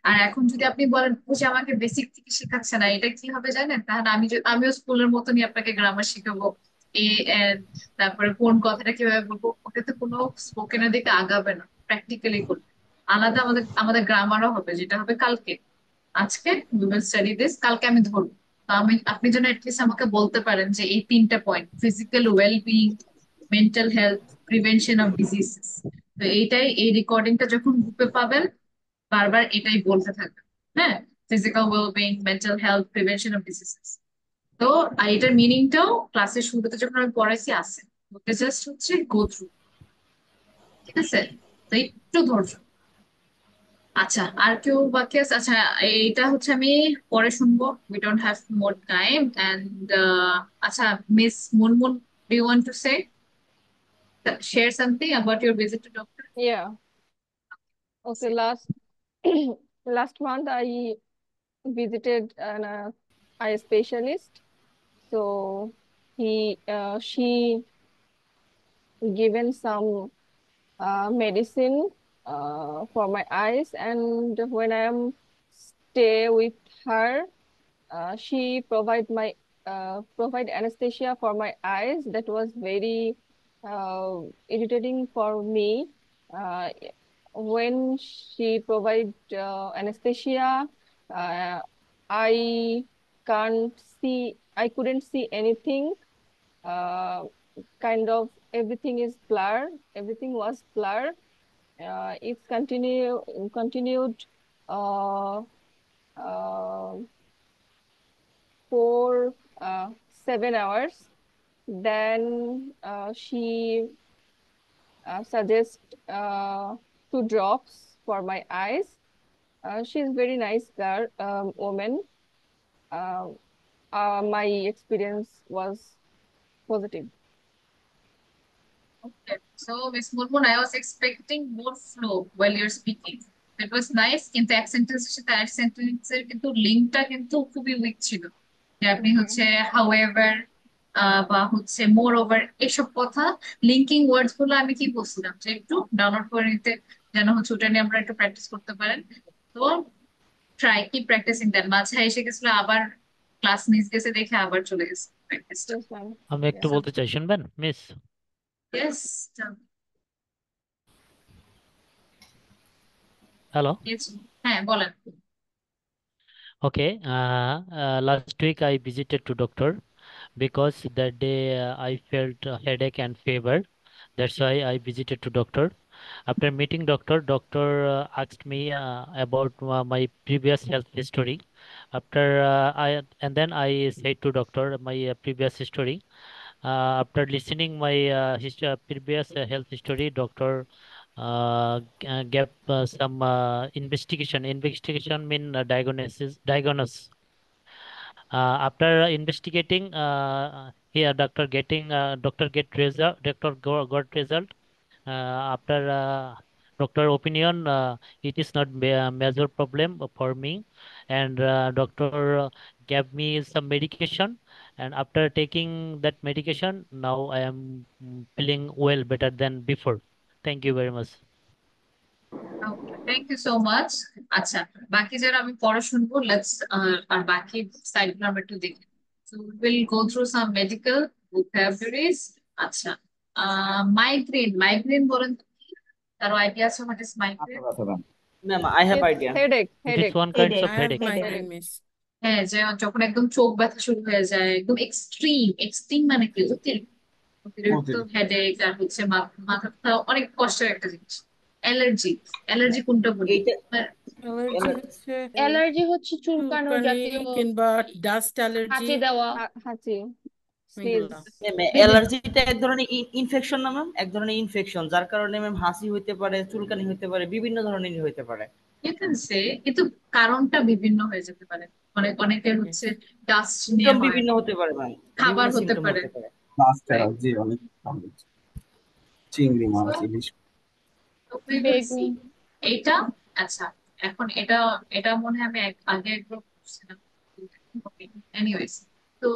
আর এখন যদি আপনি বলেন ও যে আমাকে বেসিক থেকে শেখাচ্ছে না, এটা কি হবে জানেন? তাহলে আমিও স্কুলের মতনই আপনাকে গ্রামার শেখাবো, এ এন, তারপরে কোন কথাটা কিভাবে বলবো, ওটাতে কোনো স্পোকেনের দিকে আগাবে না, প্র্যাকটিক্যালি করবে। আলাদা আমাদের আমাদের গ্রামারও হবে, যেটা হবে কালকে। আজকে উই উইল স্টাডি দিস, কালকে আমি ধরবো। তো আপনি যেন অ্যাটলিস্ট আমাকে বলতে পারেন যে এই তিনটা point, physical wellbeing, mental health, prevention of diseases. তো এইটাই, এই রেকর্ডিংটা যখন গ্রুপে পাবেন বারবার এটাই বলতে থাকবেন। হ্যাঁ, physical wellbeing, mental health, prevention of diseases. তো আর এটার মিনিংটাও ক্লাসের শুরুতে যখন আমি পড়াইছি আছে, ওকে জাস্ট হচ্ছে গো থ্রু। ঠিক আছে, তো একটু ধৈর্য। আচ্ছা, আর কেউ বাকি আছে? আচ্ছা, এইটা হচ্ছে আমি পরে শুনবো, we don't have more time and আচ্ছা, miss Munmun, do you want to say share something about your visit to doctor? Yeah. Okay, last month I visited an eye specialist. So she given some medicine for my eyes, and when I am stay with her, she provide anesthesia for my eyes. That was very irritating for me. Uh, when she provide anesthesia, uh, I I couldn't see anything. Uh, kind of everything is blur. Everything was blur. It's continued uh, uh, for 7 hours. Then she suggests two drops for my eyes. She's very nice girl, woman. Uh, my experience was positive. Okay. So, Miss Murmun, I was expecting more flow while you're speaking. It was nice, কিন্তু এক সেন্টেন্সের সাথে আরেক সেন্টেন্সের কিন্তু লিঙ্কটা কিন্তু খুবই উইক ছিল। যে আপনি হচ্ছে হাউএভার বা হচ্ছে মোর ওভার, এসব কথা লিঙ্কিং ওয়ার্ডস গুলো আমি কি বলছিলাম যে একটু ডাউনলোড করে নিতে, যেন হচ্ছে ওটা নিয়ে আমরা একটু প্র্যাকটিস করতে পারেন। তো ট্রাই কি প্র্যাকটিসিং দেন, মাঝে এসে গেছিল আবার ক্লাস মিস গেছে দেখে আবার চলে গেছে প্র্যাকটিসটা। Yes, ma'am. আমি একটু Yes. বলতে চাই, শুনবেন মিস? ইয়েস। হ্যালো। হ্যাঁ বলেন। Okay, last week I visited to doctor because that day I felt a headache and fever. That's why I visited to doctor. After meeting doctor, doctor asked me about my previous health history. After and then I said to doctor my previous history. After listening my previous health history, doctor gave some investigation. Investigation mean diagnose. After investigating, here doctor get result. Got result. After doctor opinion, it is not major problem for me, and doctor gave me some medication, and after taking that medication, now I am feeling well, better than before. Thank you very much. Okay, thank you so much. আচ্ছা, বাকি যারা আমি পড়া শুনবো, লেটস আর বাকি সাইডগুলো আমরা একটু দেখি। So we will go through some medical vocabularies. আচ্ছা, মাইগ্রেন বলেন তো কি? কারো আইডিয়া আছে what is মাথা migraine? ব্যথা ma'am. Ma'am, I have It's idea. headache, It is headache. one kind Headache. of I have headache. migraine, miss. হ্যাঁ, যে যখন একদম চোখ ব্যথা শুরু হয়ে যায়, একদম এক্সট্রিম মানে কি অতিরিক্ত অতিরিক্ত। হেডেক, আর হচ্ছে মাথা ব্যথা অনেক কষ্টের একটা জিনিস। অ্যালার্জি কোনটা বলি? এইটা অ্যালার্জি এলা- হচ্ছে অ্যালার্জি হচ্ছে চুলকানো চুলকানি জাতীয়, কিংবা ডাস্ট অ্যালার্জি হাঁচি দেওয়া। হাঁচি, স্নিজ। এগুলা। ম্যাম অ্যালার্জিটা এক ধরনের ইনফেকশন না ম্যাম, এক ধরনের ইনফেকশন, যার কারণে ম্যাম হাসি হইতে পারে, চুলকানি হইতে পারে, বিভিন্ন ধরনের হইতে পারে। You can say, কিন্তু কারণটা বিভিন্ন হয়ে যেতে পারে। অনেকের হচ্ছে ডাস্ট নিয়ে সিমটম হয়, বিভিন্ন হতে পারে ম্যাম, খাবার বিভিন্ন হতে সিমটম পারে। হতে পারে। Last Right. জি অনেক চিংড়ি মাছ, So, ilish. so we will see. এটা আচ্ছা, এখন এটা এটা মনে হয় আমি আগে একবার পড়ছিলাম। এনিওয়েজ, তো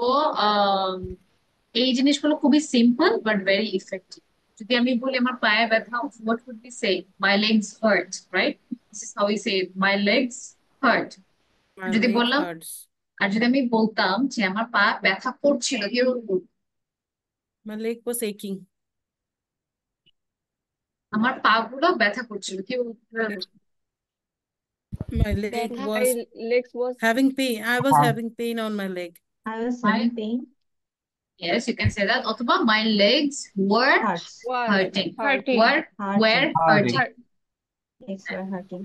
এই জিনিসগুলো খুবই সিম্পল বাট ভেরি ইফেক্টিভ। যদি আমি বলি আমার পায়ে ব্যথা, what would we say? My legs hurt, right? This is how we say it. My legs hurt. My যদি leg বললাম, hurts. আর যদি আমি বলতাম যে আমার পা ব্যথা করছিল, কিরকম বলবো? My leg was aching. আমার পা গুলো ব্যথা করছিল, কি বলবো? My leg ব্যথা। was My legs was having pain. I was হ্যাঁ। having pain on my leg. I was My, having pain. yes, you can say that. অথবা my legs were Hurts. hurting. Hurting. Were Hurting. hurting. Legs were hurting.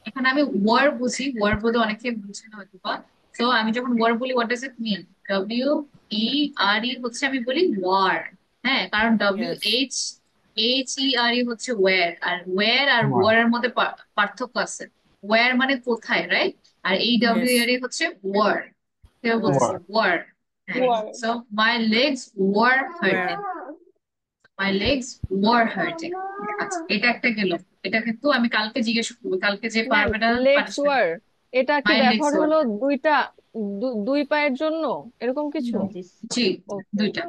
এখানে আমি ওয়ার বুঝি, ওয়ার বলতে অনেকে বুঝে না হয়তো বা। তো আমি যখন ওয়ার বলি, what does it mean? WERE হচ্ছে আমি বলি ওয়ার। হ্যাঁ, কারণ Yes. WHERE হচ্ছে ওয়্যার, আর ওয়্যার আর Wow. ওয়ার এর মধ্যে পার্থক্য আছে। ওয়্যার মানে কোথায়, রাইট? আর WERE হচ্ছে ওয়ার। কেউ বলছে War. War. War. So my legs were hurting. Where? My legs were hurting. আচ্ছা, এটা একটা গেল। এটা কিন্তু আমি কালকে জিজ্ঞেস করবো, কালকে যে ম্যাম, পারবে না লেগস পানিশমেন্ট। ওয়ার, এটা কি My legs ব্যবহার were. হলো দুইটা, দুই পায়ের জন্য এরকম কিছু? Yes. জি, ওকে। দুইটা।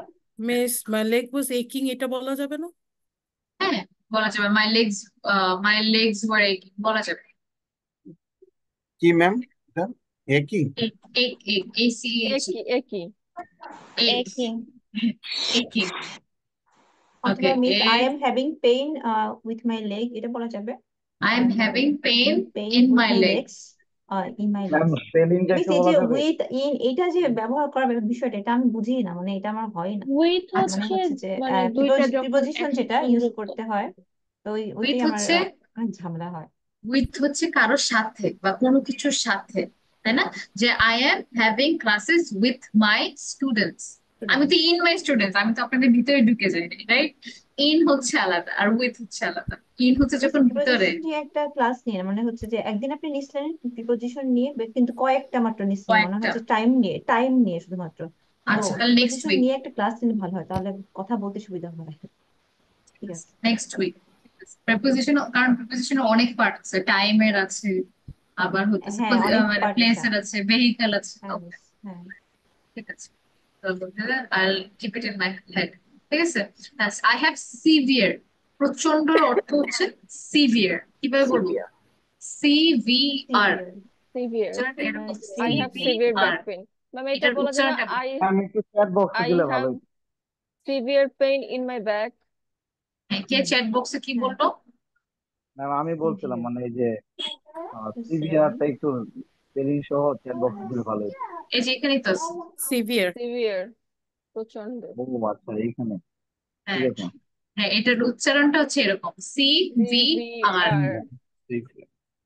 Miss, my leg was aching. এটা বলা যাবে না? হ্যাঁ, বলা যাবে মাই লেগস ওয়ার একিং, বলা যাবে। কি ম্যাম? এটা একই। ACH, একই। Aching. একিং। অথবা Okay, miss I am having pain with my leg, এটা বলা যাবে। I am having pain in with my my leg. legs. In my ma'am legs. স্পেলিংটা মিস একটু এই বলা যে যাবে? উইথ ইন, এটা যে ব্যবহার করার বিষয়টা, এটা আমি বুঝি না, মানে এটা আমার হয় না। উইথ মানে হচ্ছে হচ্ছে যে মানে দুইটা যখন প্রিপোজিশন যেটা ইউজ একসঙ্গে করতে হয়, তো উইথ ওইটাই আমার হচ্ছে অনেক ঝামেলা হয়। কারোর সাথে বা কোনো কিছুর সাথে, তাই না? যে I am having classes with my students. আমি তো ইন মাই স্টুডেন্টস, আমি তো আপনাদের ভিতরে ঢুকে যাই, রাইট? ইন হচ্ছে আলাদা আর উইথ হচ্ছে আলাদা। ইন হচ্ছে যখন ভিতরে। প্রিপোজিশন নিয়ে একটা ক্লাস নিয়ে, মানে হচ্ছে যে একদিন আপনি নিছিলেন প্রিপোজিশন নিয়ে, কিন্তু কয়েকটা মাত্র নিছিলেন, মনে কয়েকটা। হচ্ছে টাইম নিয়ে শুধুমাত্র। আচ্ছা, তাহলে নেক্সট প্রিপোজিশন উইক। নিয়ে একটা ক্লাস নিলে ভালো হয়, তাহলে কথা বলতে সুবিধা হয়। ঠিক আছে, নেক্সট উইক প্রেপোজিশন, কারণ প্রেপোজিশন অনেক পার্ট আছে, টাইমের আছে, আবার হচ্ছে হ্যাঁ অনেক মানে পার্ট আছে। প্লেসের আছে, ভেহিকল আছে। হ্যাঁ Okay, হ্যাঁ ঠিক আছে। I'll keep it in my head. ঠিক আছে। I have severe, প্রচন্ডর অর্থ হচ্ছে সিভিয়ার। কিভাবে বলবো? CVR। সিভিয়ার। উচ্চারণটা এরকম, I have severe CVR। back pain. Ma'am এটা এটার বলা যাবে উচ্চারণটা ম্যাম একটু চ্যাট বক্সে I দিলে ভালো have হতো। severe pain in my back. K chat বক্সে কি বললো? ম্যাম আমি বলছিলাম Severe. মানে এই যে সিভিয়ারটা একটু স্পেলিং সহ চ্যাট বক্সে দিলে ভালো হতো। এই যে এখানেই তো আছে। Severe. সিভিয়ার, প্রচন্ড। ও আচ্ছা এইখানে, ঠিক হ্যাঁ আছে। হ্যাঁ, এটার উচ্চারণটা হচ্ছে এরকম, CVR। CVR.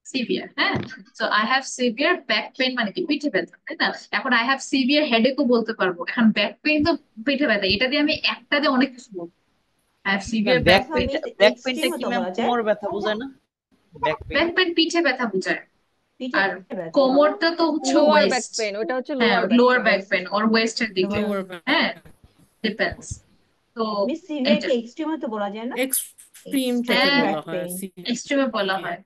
সিভিয়ার। হ্যাঁ, so I have severe back pain মানে কি? পিঠে ব্যথা, তাই না? এখন আই হ্যাভ সিভিয়ার হেডেকও বলতে পারবো। এখন ব্যাক পেইন তো পিঠে ব্যথা, এটা দিয়ে আমি একটা দিয়ে অনেক কিছু বলবো। আই হ্যাভ সিভিয়ার ব্যাক ব্যথা পেইন। মিন্স ব্যাক পেইনটা এক্সট্রিম কি তো ম্যাম বলা যায়। কোমর ব্যথা বোঝায় না? ব্যাক পেইন ব্যাক পেইন পিঠে ব্যথা বোঝায়, পিঠে আর ব্যথা। কোমরটা তো হচ্ছে লোয়ার ব্যাক ওয়েস্ট। পেইন, ওটা হচ্ছে হ্যাঁ, lower back lower pain. Back pain ওর ওয়েস্টের দিকে। Lower back. হ্যাঁ, ডিপেন্ডস। তো মিস সিভিয়ার এটা কি এক্সট্রিম তো বলা যায় না? Extreme হ্যাঁ, টাকে Extreme বলা back হয়। pain. এক্সট্রিমে বলা হয়।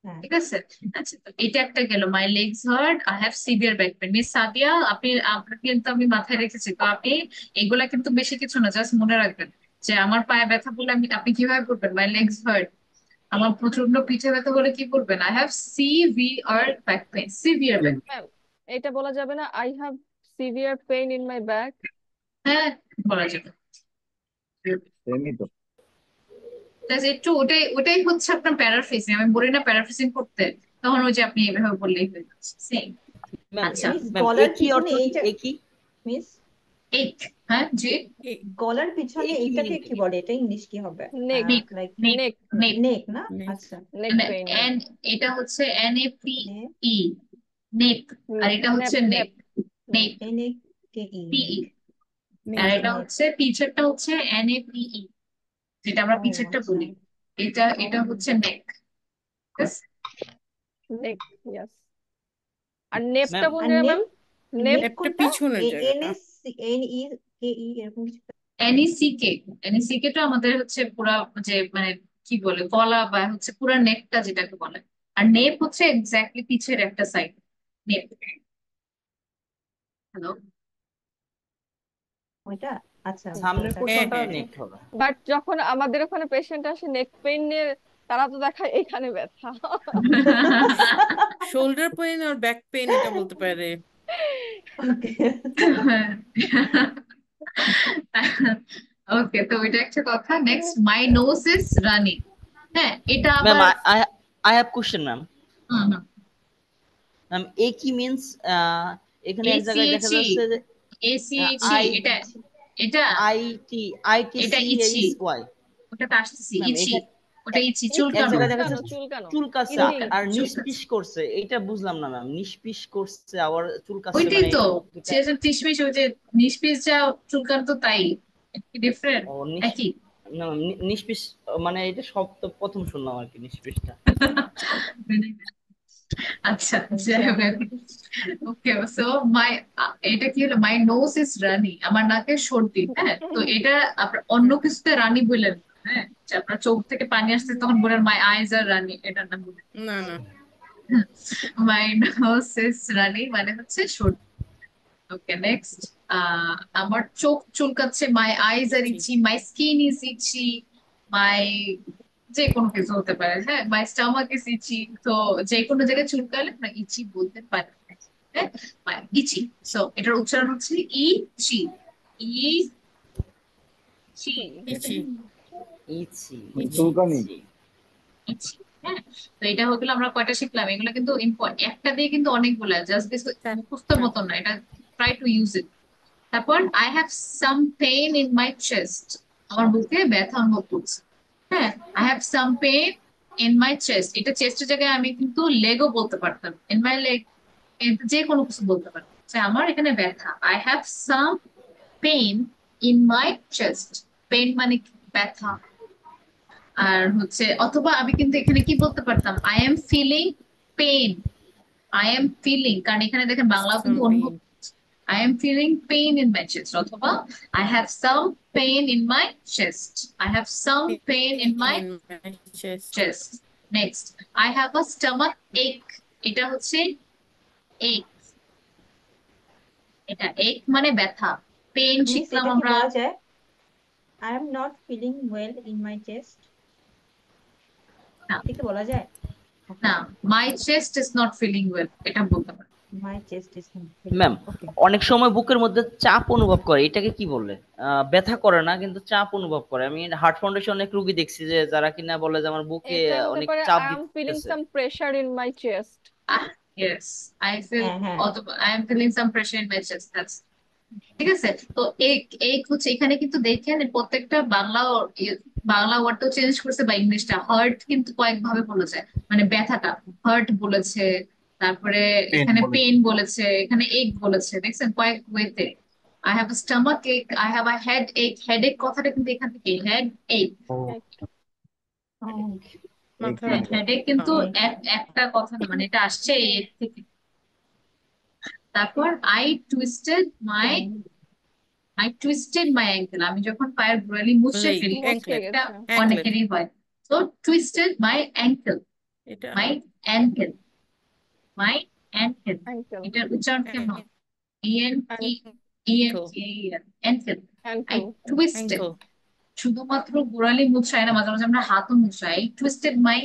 হ্যাঁ ঠিক আছে। আচ্ছা, তো এটা একটা গেল, my legs heart, I have severe back pain. Miss Sadia, আপনাকে কিন্তু আমি মাথায় রেখেছি, তো আপনি এগুলা কিন্তু বেশি কিছু না, জাস্ট মনে রাখবেন যে আমার পায়ে ব্যথা বলে আপনি কিভাবে করবেন, মাই লেগস হার্ট। আমার প্রচন্ড পিঠে ব্যথা বলে কি করবেন, I have severe back pain, severe back. Ma'am এটা বলা যাবে না, I have severe pain in my back? হ্যাঁ, বলা যাবে। সেমই তো। একটু ওটাই ওটাই হচ্ছে আপনার প্যারাফ্রেজিং, আমি বলি না প্যারাফ্রেজিং করতে, তখন ওই যে আপনি এভাবে বললেই হয়ে যাচ্ছে সেম। ম্যাম আচ্ছা, মিস ম্যাম গলার একই পিছনে অর্থ কি? এইটা একই মিস এক, হ্যাঁ জি, গলার পিছনে একই এইটাকে মিনিং কি থেকে। বলে, এটা ইংলিশ কি হবে? নেক নেক, লাইক নেক, নেক নেক, নেক না? Neck. আচ্ছা নেক পেইন। এন্ড এটা হচ্ছে NAPE, নেক নেক, আর এটা নেপ হচ্ছে নেক, নেপ নেপ নেক, NAKE PE, নেক। আর Neck. এটা নেক। হচ্ছে পিছেরটা হচ্ছে NAPE, যেটা আমরা ও পিছেরটা আচ্ছা। বলি, এটা ও এটা হচ্ছে নেক। নেক, ইয়েস। আর নেপটা ম্যাম কোন আর জায়গায় নেক, ম্যাম? নেপ নেক একটা কোনটা? পিছনের জায়গাটা। NEKE এরকম কিছু? NECK, NECK টা আমাদের হচ্ছে পুরা, যে মানে কি বলে গলা বা হচ্ছে পুরা নেকটা যেটাকে বলে, আর নেপ হচ্ছে এক্স্যাক্টলি পিছের একটা সাইড, নেপ। হ্যালো, ওইটা আচ্ছা ওকে, সামনের ওটা হ্যাঁ পোর্শনটা হ্যাঁ নেক হবে। বাট যখন আমাদের ওখানে পেশেন্ট আসে নেক পেইন নিয়ে, তারা তো দেখায় এখানে ব্যথা। শোল্ডার পেইন আর ব্যাক পেইন এটা বলতে পারে। ওকে। ওকে, তো ওইটা একটা কথা। Next, my nose is running. হ্যাঁ, এটা ম্যাম আবার আই হ্যাভ কোশ্চেন ম্যাম। হুম হুম, ম্যাম একই মিন্স এখানে এক জায়গায় দেখা ACHE, যাচ্ছে যে ACHE, আই এটা এটা আইটি এটা ইচি, সিএইচ ওয়াই। ওটা তো আসতেছি, ম্যাম ইচি, এখানে ওটা ইচি, এক চুলকানো। জায়গায় দেখা চুলকানো যাচ্ছে চুলকানো চুলকাচ্ছে ইচিং। আর চুলকাচ্ছে, নিষ্পিস করছে, এটা বুঝলাম না ম্যাম। নিষ্পিস করছে আবার চুলকাচ্ছে, ওইটাই মানে তো, দুটা। যে যে টিসমিস, ওই যে নিষ্পিস যা চুলকানো, তো তাই ডিফারেন্ট, ও একই। না ম্যাম, নিষ্পিস মানে এটা সব তো প্রথম শুনলাম আর কি, নিষ্পিসটা। আচ্ছা, যাই হোক, ওকে। সো মাই, এটা কি হলো, মাই নোজ ইজ রানি, আমার নাকে সর্দি। হ্যাঁ, তো এটা আপনার অন্য কিছুতে রানী বললেন, হ্যাঁ, যে আপনার চোখ থেকে পানি আসছে তখন বলেন মাই আইজ আর রানি, এটা না বলে। না না। মাই নোজ ইজ রানি মানে হচ্ছে সর্দি। ওকে, নেক্সট, আমার চোখ চুলকাচ্ছে, my eyes are itchy. Itchy, my skin is itchy, my, যে কোনো কিছু হতে পারে, হ্যাঁ, মাই স্টমাক ইজ ইচি। তো যে কোনো জায়গায় চুলকালে আমরা ইচি বলতে পারি, হ্যাঁ, ইচি। সো এটার উচ্চারণ হচ্ছে itchy, itchy, itchy. Itchy itchy. চুলকানি। ইচি। ইচি। হ্যাঁ, তো এটা হলো আমরা কয়টা শিখলাম, এগুলো কিন্তু ইম্পর্টেন্ট, একটা দিয়ে কিন্তু অনেকগুলো, জাস্ট মুখস্থের মতন না, এটা ট্রাই টু ইউজ ইট। তারপর I have some pain in my chest, আমার বুকে ব্যথা অনুভব করছে। হ্যাঁ, I have some pain in my chest, এটা চেস্টের জায়গায় আমি কিন্তু লেগও বলতে পারতাম, ইন মাই লেগ, যে কোনো কিছু বলতে পারতাম যে আমার এখানে ব্যথা। I have some pain in my chest, pain মানে কি? ব্যথা। আর হচ্ছে অথবা আমি কিন্তু এখানে কি বলতে পারতাম, I am feeling pain, I am feeling, কারণ এখানে দেখেন বাংলাও কিন্তু Some অনুভব, pain. I am feeling pain in my chest. অথবা I have some pain in my chest. I have some pain in Pain my in my chest. chest. Next, I have a stomach ache. এটা হচ্ছে ache. এটা ache মানে ব্যথা। পেন মিস শিখলাম এটা কি আমরা। বলা যায়, I am not feeling well in my chest, না, এটা কি বলা যায়? না, my chest is not feeling well, এটা বলতে পারি। My chest is not feeling, ma'am okay. অনেক সময় বুকের মধ্যে চাপ অনুভব করে, এটাকে কি বলে? ব্যথা করে না কিন্তু চাপ অনুভব করে। আমি হার্ট ফাউন্ডেশন অনেক রুগী দেখছি যে যারা কিনা বলে যে আমার বুকে এটা হতে অনেক পারে চাপ আই এম ফিলিং দিতেছে। Some pressure in my chest. Yes, I feel, হ্যাঁ হ্যাঁ অথবা I am feeling some pressure in my chest. That's, ঠিক আছে। তো এক এক হচ্ছে এখানে কিন্তু দেখেন প্রত্যেকটা বাংলা ওয়ার্ডটাও চেঞ্জ করছে বা ইংলিশটা, হার্ট কিন্তু কয়েক ভাবে বলা যায়, মানে ব্যথাটা হার্ট বলেছে, তারপরে পেন এখানে বলেছে। পেন বলেছে, এখানে এক বলেছে, দেখছেন কয়েক ওয়েতে। আই হ্যাভ আ স্টমাক এক, আই হ্যাভ আ হেড এক, হেড এক কথাটা কিন্তু এখান থেকে হেড এক। মাথা হ্যাঁ, ব্যথা। হেড এক কিন্তু এক। একটা কথা না, মানে এটা আসছে এই এক থেকে। তারপর আই টুইস্টেড মাই অ্যাঙ্কেল, আমি যখন পায়ের গোড়ালি মুচড়ে Leg, ফেলি, মুচড়ে anklet, এটা গেছে। anklet. অনেকেরই হয়। তো টুইস্টেড মাই অ্যাঙ্কেল, এটা my ankle, my ankle. ankle এটার উচ্চারণ কেমন? ankle, I ankle twisted. ankle. শুধুমাত্র গোড়ালি মুছাই না, মাঝে মাঝে আমরা হাতও মুছাই। I twisted my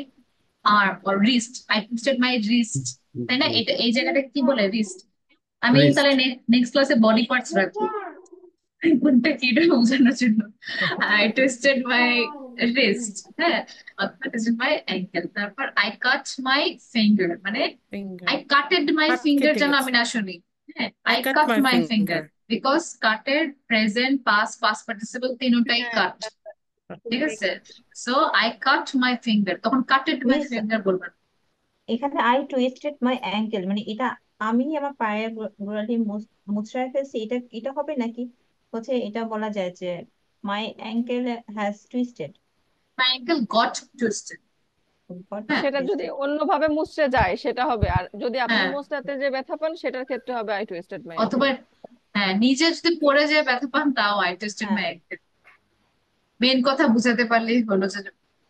arm or wrist, I twisted my wrist, তাই না? এটা এই জায়গাটা কি বলে? wrist. আমি Wrist. তাহলে নেক্সট ক্লাসে বডি পার্টস রাখবো কোনটা কি এটা বোঝানোর জন্য। I twisted my wrist, হ্যাঁ, অথবা twisted my ankle। তারপর I cut my finger, মানে Finger. I cutted my হাত finger কেটে যেন গেছে। আমি না শুনি। হ্যাঁ, I I cut cut my my finger finger. because cutted present past past participle তিনটাই cut, ঠিক আছে? So I cut my finger, তখন cutted my মিস finger বলবেন। এখানে আই টুইস্টেড মাই অ্যাঙ্কেল, মানে এটা আমি আমার পায়ের গোড়ালি মুচড়ায় ফেলছি, এটা এটা হবে নাকি হচ্ছে এটা বলা যায় যে my ankle has twisted? My ankle got twisted, হ্যাঁ সেটা যদি অন্যভাবে মুছড়ে যায় সেটা হবে, আর যদি আপনি হ্যাঁ, মোছড়াতে যে ব্যথা পান সেটার ক্ষেত্রে হবে আই টুইস্টেড মাই অথবা হ্যাঁ নিজে যদি পড়ে যায় ব্যথা পান তাও I twisted my হ্যাঁ ankle। মেন কথা বুঝাতে পারলেই হলো যে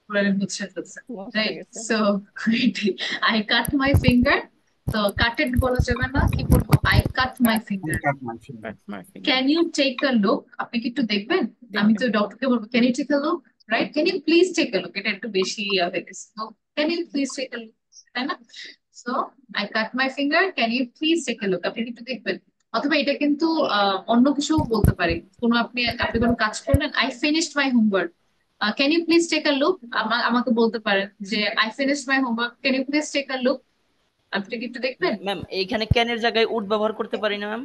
গোড়ালি মুছড়ে ফেলছে, মুছড়ে রাইট? গেছে। So I cut my finger, তো কাটেড বলা যাবে না, কি বলবো? I cut my finger। Cut my finger. Cut my finger. Can you take a look? আপনি কি একটু দেখবেন? আমি তো ডক্টরকে বলবো can you take a look, right? Can you please take a look? এটা একটু বেশি হয়ে গেছে। So, can you please take a look? তাই না? So I cut my finger, can you please take a look? আপনি কি একটু দেখবেন? অথবা এটা কিন্তু অন্য কিছু বলতে পারি। কোনো আপনি কোনো কাজ করলেন, I finished my homework, can you please take a look? আমাকে বলতে পারেন যে I finished my homework, can you please take a look? আপনি কি একটু দেখবেন? ম্যাম এইখানে ক্যানের জায়গায় উড ব্যবহার করতে পারি না ম্যাম?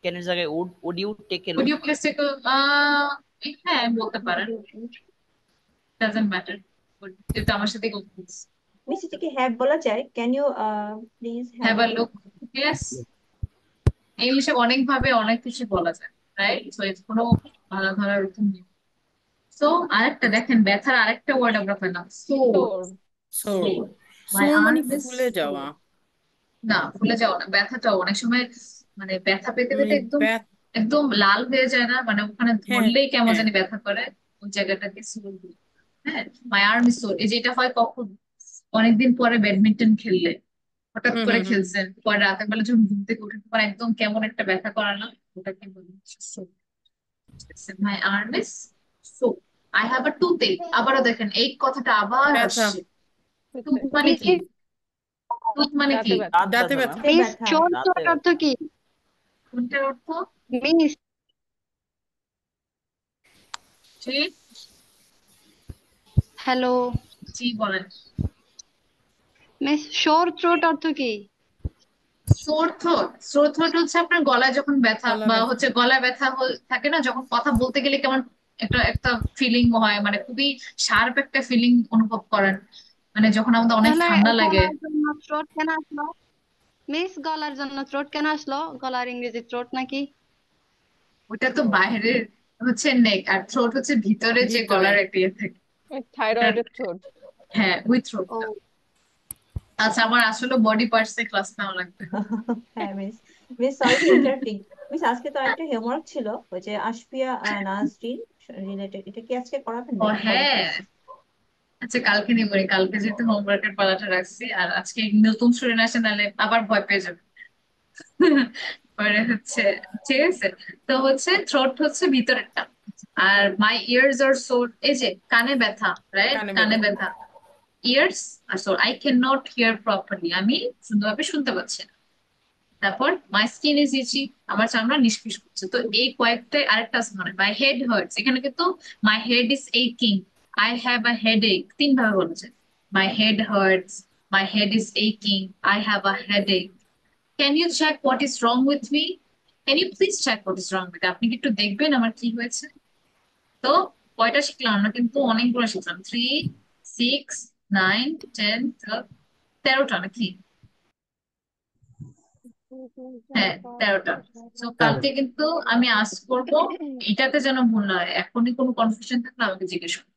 ক্যানের জায়গায় would you take a Would look? you please take a হ্যাঁ বলতে পারেন, doesn't matter, এটা আমার সাথে confuse। মিস এটা কি হ্যাভ বলা যায়? Can you please Have a look, yes। ইংলিশে অনেক ভাবে অনেক কিছু বলা যায়, রাইট? সো এর কোনো ভালো ধরার উত্তর নেই। সো আরেকটা দেখেন, ব্যথার আরেকটা ওয়ার্ড আমরা পেলাম, sore। Sore. My Sore মানে arm is ফুলে যাওয়া। না ফুলে যাওয়া না, ব্যথাটাও অনেক সময় মানে ব্যথা পেতে পেতে একদম ব্যথা একদম লাল হয়ে যায় না, মানে ওখানে হ্যাঁ ধরলেই কেমন হ্যাঁ জানি ব্যথা করে, ওই জায়গাটাকে সোর বলে। হ্যাঁ, মাই আর্ম ইজ সোর, এই যেটা হয় কখন? অনেকদিন পরে ব্যাডমিন্টন খেললে, হঠাৎ হুম করে হুম হুম খেলছেন, পরে রাতের বেলা যখন ঘুম থেকে উঠে পর একদম কেমন একটা ব্যথা করে না, ওটাকে বলি sore. My arm is sore, I have a toothache. আবারও দেখেন এই কথাটা আবার ব্যথা আসছে। টুথ মানে কি? টুথ মানে কি? দাঁতে দাঁতে ব্যথা। ব্যথা। দাঁতে মিস ব্যথা। চোর দাঁতে অর্থ কি? কোনটার অর্থ? মিস ঠিক, হ্যালো জি বলেন। মিস শোর থ্রোট অর্থ কি? সোর থ্রোট হচ্ছে আপনার গলায় যখন ব্যথা গলা বা ব্যথা। হচ্ছে গলায় ব্যথা থাকে না, যখন কথা বলতে গেলে কেমন একটা একটা ফিলিং হয়, মানে খুবই শার্প একটা ফিলিং অনুভব করেন, মানে যখন আমাদের অনেক তাহলে ঠান্ডা লাগে। গলার জন্য থ্রোট কেন আসলো? মিস গলার জন্য থ্রোট কেন আসলো? গলার ইংরেজি থ্রোট নাকি? ওটা তো বাইরের হচ্ছে নেক, আর থ্রোট হচ্ছে ভিতরে যে ভিতরে গলার একটা ইয়ে থাকে। থাইরয়েডের থ্রোট। হ্যাঁ, উইথ থ্রোট। ও আচ্ছা, আমার আসলে বডি পার্টস এর ক্লাস নেওয়া লাগবে। হ্যাঁ miss, miss sorry to interrupting. Miss আজকে তো একটা হোমওয়ার্ক ছিল, ওই যে আশফিয়া নাজরিন রিলেটেড, এটা কি আজকে করাবেন ও নাকি পরের হ্যাঁ, ক্লাসে? আচ্ছা কালকে নিবো, কালকে যেহেতু হোমওয়ার্কের পালাটা রাখছি, আর আজকে নতুন স্টুডেন্ট আসে, নাহলে আবার ভয় পেয়ে যাবে। পরে হচ্ছে, ঠিক আছে। তো হচ্ছে থ্রোট হচ্ছে ভিতরেরটা, আর মাই ইয়ার্স আর সোর এই যে কানে ব্যথা, রাইট? কানে কানে ব্যথা। ব্যথা, ears are sore, I can not hear properly, আমি সুন্দরভাবে শুনতে পাচ্ছি না। তারপর মাই স্কিন ইজ ইচি, আমার চামড়া নিষ্পিস করছে। তো এই কয়েকটাই, আরেকটা আছে মানে মাই হেড হার্টস, এখানে কিন্তু মাই হেড ইজ এইকিং, I have a headache, তিন ভাবে বলা যায়। My head hurts, my head is এইকিং, I have a headache. Can you check what is wrong with me? Can you please check what is wrong with me? আপনি কি একটু দেখবেন আমার কি হয়েছে? তো কয়টা শিখলাম আমরা? কিন্তু অনেকগুলো শিখলাম, 3, 6, 9, 10, 12, 13টা নাকি? হ্যাঁ, 13টা। তো কালকে কিন্তু আমি আজ করবো, এটাতে যেন ভুল না হয়। এখনই কোনো কনফিউশন থাকলে আমাকে জিজ্ঞেস করুন,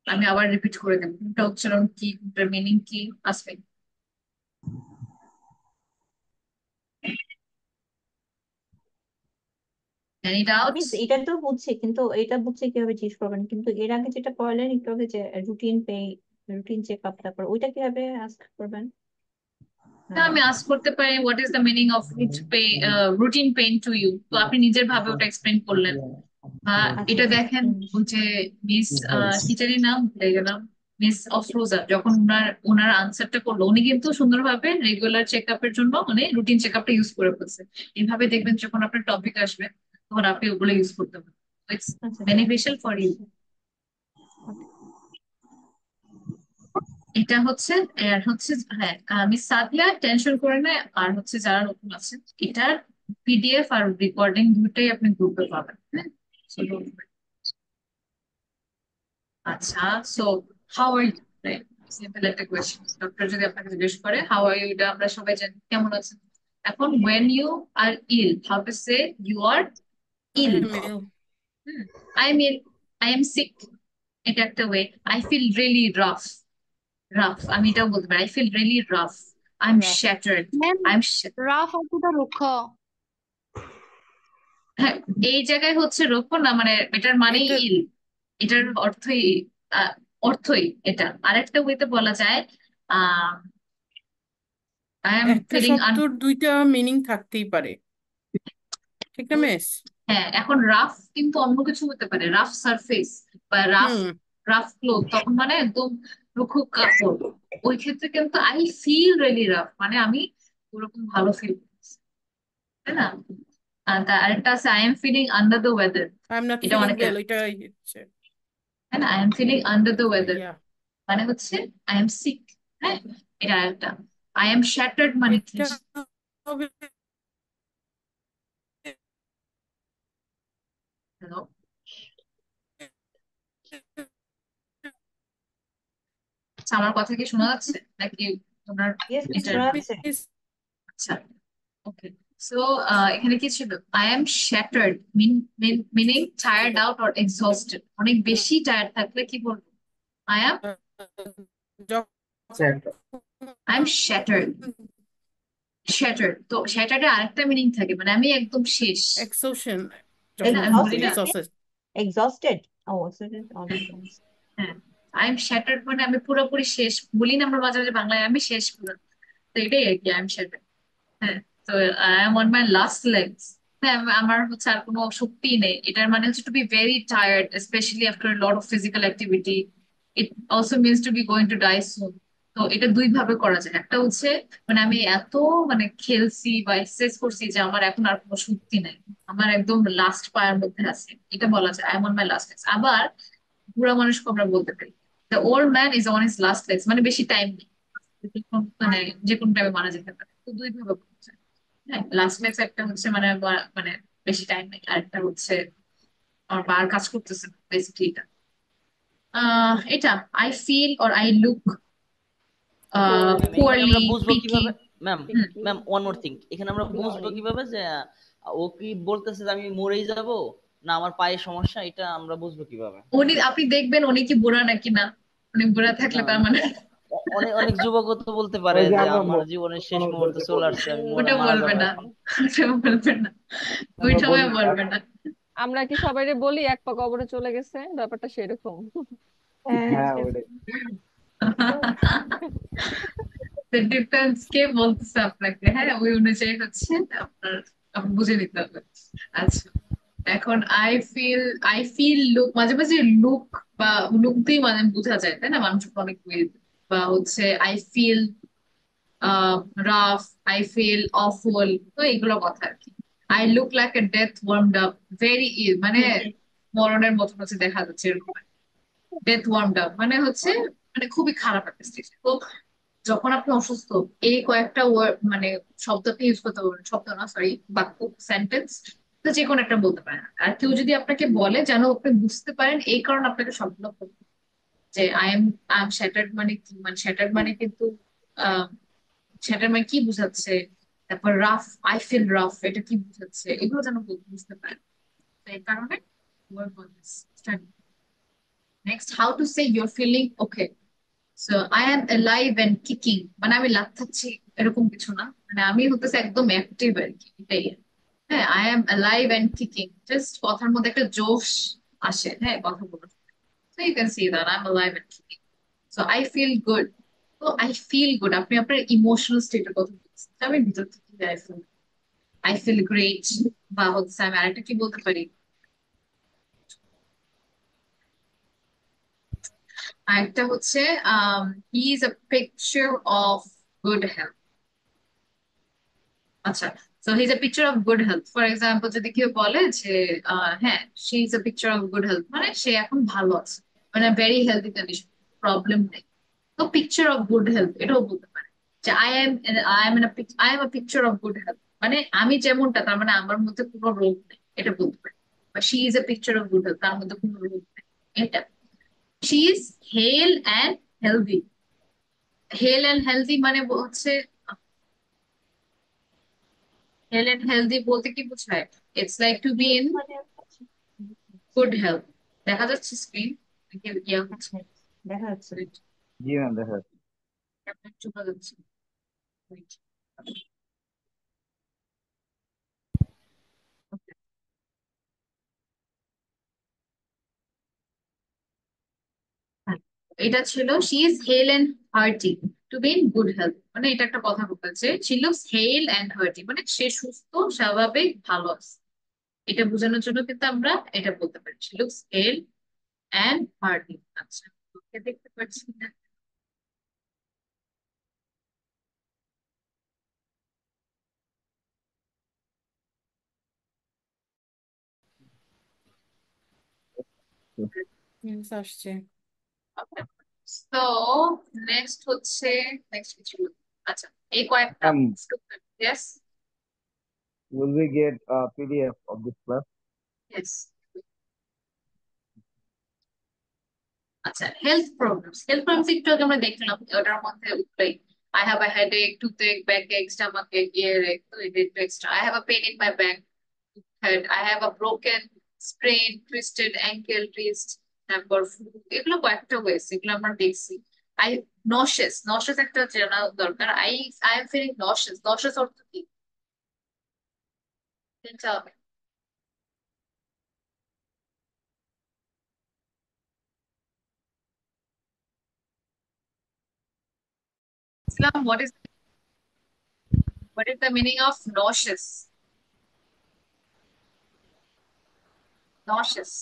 আমি আবার রিপিট করে দেবো কোনটা উচ্চারণ কি, কোনটার মিনিং কি আসবে। Any miss doubts? এটা তো বুঝছি, কিন্তু এটা বুঝছি কিভাবে জিজ্ঞেস করবেন, কিন্তু এর আগে যেটা পড়লেন একটু আগে যে রুটিন পে রুটিন চেক আপ, তারপর ওইটা কিভাবে আস্ক করবেন? আমি আস্ক করতে পারি what is the meaning of routine pain to you, তো আপনি নিজের ভাবে ওটা এক্সপ্লেন করলেন। এটা দেখেন ওই যে মিস টিচারের নাম ভুলে গেলাম, মিস অফরোজা, যখন ওনার আনসারটা করলো, উনি কিন্তু সুন্দরভাবে রেগুলার চেক আপের জন্য মানে রুটিন চেক আপটা ইউজ করে ফেলছে। এইভাবে দেখবেন যখন আপনার টপিক আসবে তখন আপনি ওগুলো ইউজ করতে পারবেন, ইটস বেনিফিশিয়াল ফর ইউ। এটা হচ্ছে আর হচ্ছে হ্যাঁ, মিস সাদিয়া টেনশন করে না, আর হচ্ছে যারা নতুন আছেন এটার পিডিএফ আর রেকর্ডিং দুটাই আপনি গ্রুপে পাবেন, হ্যাঁ। So don't worry. আচ্ছা, so how are you, simple একটা কোয়েশ্চেন, ডক্টর যদি আপনাকে জিজ্ঞেস করে হাউ আর ইউ, এটা আমরা সবাই জানি কেমন আছেন। এখন when you are ill, how to say you are ill? I am ill, I am sick, এটা একটা way. I feel really rough, আমি এটাও বলতে পারি, I feel really rough, I'm shattered, I'm rough অর্থটা রুক্ষ। হ্যাঁ, এই জায়গায় হচ্ছে রোগ না, মানে এটার মানে ইল, এটার অর্থই এটা। আরেকটা ওয়েতে বলা যায় আই এম একটা ফিলিং শব্দর দুইটা মিনিং থাকতেই পারে, ঠিক না মিস? হ্যাঁ, এখন রাফ কিন্তু অন্য কিছু হতে পারে, রাফ সারফেস বা রাফ ক্লোথ, তখন মানে একদম রুক্ষ কাপড়। ওই ক্ষেত্রে কিন্তু আই ফিল রিয়েলি রাফ, মানে আমি ওরকম ভালো ফিল করছি, তাই না? আরেকটা আছে I am feeling under the weather, I am not এটা ফিলিং অনেকে, ওয়েল, এটাই হচ্ছে তাই না? I am feeling under the weather মানে হচ্ছে আই এম সিক, হ্যাঁ। এটা আরেকটা আই এম শ্যাটার্ড মানে কি? এটা হবে হ্যালো, আমার কথা কি শোনা যাচ্ছে নাকি তোমার আচ্ছা, ওকে। সো এখানে কি ছিল, I am shattered meaning tired out or exhausted, অনেক বেশি টায়ার্ড থাকলে কি বলবো, আই এম শ্যাটার্ড। তো শ্যাটার্ডে আরেকটা মিনিং থাকে, মানে আমি একদম শেষ, এক্সোশন, তাই না? আমি বলি না exhausted. Oh, so হ্যাঁ, আই এম শ্যাটার্ড মানে আমি পুরোপুরি শেষ, বলি না আমরা মাঝে মাঝে বাংলায় আমি শেষ পুরো, তো এটাই আর কি আই এম শ্যাটার্ড। হ্যাঁ, তো I am on my last legs, হ্যাঁ, আমার হচ্ছে আর কোনো শক্তি নেই, এটার মানে হচ্ছে to be very tired specially after lot of physical activity. It also means to be going to die soon. তো এটা দুই ভাবে করা যায়, একটা হচ্ছে মানে আমি এত মানে খেলছি বা এক্সারসাইজ করছি যে আমার এখন আর কোনো শক্তি নাই, আমার একদম লাস্ট পায়ের মধ্যে আছে, এটা বলা যায় I am on my last legs. আবার বুড়া মানুষকে আমরা বলতে পারি the old man is on his last legs, মানে বেশি টাইম নেই, মানে যে কোনো টাইমে মারা যেতে পারে। তো দুই ভাবে বলা যায়, হ্যাঁ। লাস্ট লেগস একটা হচ্ছে মানে মানে বেশি টাইম নেই, আরেকটা হচ্ছে আমার বার কাজ করতেছে বেসিকলি। এটা I feel or I look এখানে poorly, আমরা বুঝবো picky. কিভাবে ম্যাম, ওয়ান মোর থিং, এখানে আমরা বুঝবো কিভাবে যে ও কি বলতেছে যে আমি মরেই যাব না আমার পায়ে সমস্যা, এটা আমরা বুঝবো কিভাবে? আপনি দেখবেন উনি কি বুড়া নাকি না, উনি বুড়া থাকলে তার মানে অনেক অনেক যুবক তো বলতে পারে যে আমার জীবনের শেষ মুহূর্তে চলে আসছে, আমি ওটা মারা বলবে যাবো না, এখন। ওটা বলবে না, ওই সময় বলবে না। আমরা কি সবাইরে বলি এক পা কবরে চলে গেছে, ব্যাপারটা সেরকম। হ্যাঁ ওটাই। ডিফারেন্স কে বলতেছে আপনাকে, হ্যাঁ, ওই অনুযায়ী হচ্ছে আপনার আপনি বুঝে নিতে হবে। আচ্ছা, এখন আই ফিল লুক, মাঝে মাঝে লুক বা লুক দিয়ে মানে বোঝা যায়, তাই না? মানুষ অনেক weird। বা হচ্ছে I feel rough, I feel awful, তো এগুলো কথা আর কি। I look like a death warmed up, very ill মানে মরণের মতন হচ্ছে দেখা যাচ্ছে এরকম। ডেথ ওয়ার্মড আপ মানে হচ্ছে মানে খুবই খারাপ একটা স্টেজ। তো যখন আপনি অসুস্থ, এই কয়েকটা ওয়ার্ড মানে শব্দকে ইউজ করতে পারবেন, শব্দ না সরি, বাক্য, সেন্টেন্স, তো যে কোনো একটা বলতে পারেন। আর কেউ যদি আপনাকে বলে যেন আপনি বুঝতে পারেন, এই কারণে আপনাকে শব্দগুলো বলতে হবে। যে আই এম শ্যাটার্ড মানে কি, মানে শ্যাটার্ড মানে কিন্তু শ্যাটার্ড মানে কি বুঝাচ্ছে, তারপর রাফ, আই ফিল রাফ, এটা কি বুঝাচ্ছে, এগুলো যেন বুঝতে পারেন। তো এই কারণে work on this study. Next, how to say your feeling okay. So I am alive and kicking, মানে আমি লাফাচ্ছি এরকম কিছু না, মানে আমি হতেছে একদম অ্যাক্টিভ আর কি, এটাই। হ্যাঁ, I am alive and kicking, just কথার মধ্যে একটা জোশ আসে, হ্যাঁ, কথা বলার। So you can see that I am alive and kicking. So I feel good. তো আই ফিল গুড আপনি আপনার ইমোশনাল স্টেটের কথা বলছেন, আমি ভিতর থেকে আই ফিল গ্রেট, বা হচ্ছে আমি আরেকটা কি বলতে পারি, আরেকটা হচ্ছে he is a picture of good health. আচ্ছা, so he is a picture of good health. For example যদি কেউ বলে যে হ্যাঁ she is a picture of good health, মানে সে এখন ভালো আছে, মানে ভেরি হেলদি কন্ডিশন, প্রবলেম নেই। তো পিকচার অফ গুড হেলথ এটাও বলতে পারে যে I am a picture of good health, মানে আমি যেমনটা তার মানে আমার মধ্যে কোনো রোগ নেই, এটা বলতে পারে। বা she is a picture of good health, তার মধ্যে কোনো রোগ নেই, এটা। She is hale and healthy. Hale and healthy মানে হচ্ছে, হেল অ্যান্ড হেলদি বলতে কি বোঝায়? It's like to be in মানে গুড হেলথ। দেখা যাচ্ছে স্ক্রিন? ইয়া হচ্ছে দেখা যাচ্ছে। জি ম্যাম, দেখা যাচ্ছে। চলে যাচ্ছে। Wait. Okay. হ্যাঁ, এটা ছিল she is hale and hearty to be in good health, মানে এটা একটা কথা বলছে she looks hale and hearty, মানে সে সুস্থ স্বাভাবিক ভালো আছে। এটা বোঝানোর জন্য কিন্তু আমরা এটা বলতে পারি she looks hale and hearty. আচ্ছা, ওকে দেখতে পাচ্ছি না। আসছে। তো নেক্সট হচ্ছে, নেক্সট কিছু আচ্ছা এই কয়েকটা ma'am, yes will we get a PDF of this class? Yes. আচ্ছা, হেলথ প্রবলেমস একটু আগে আমরা দেখলাম, ওটার মধ্যে উঠবেই I have a headache, toothache, backache, stomachache, earache, তো এটা একটু extra. I have a pain in my back, head. I have a broken, sprained, twisted ankle, wrist, তারপর flu। এগুলো কয়েকটা হয়েছে, এগুলো আমরা দেখছি। I nauseous একটা জানা দরকার। I am feeling nauseous অর্থ কি? Can you tell me? Islam, what is the meaning of nauseous? Nauseous.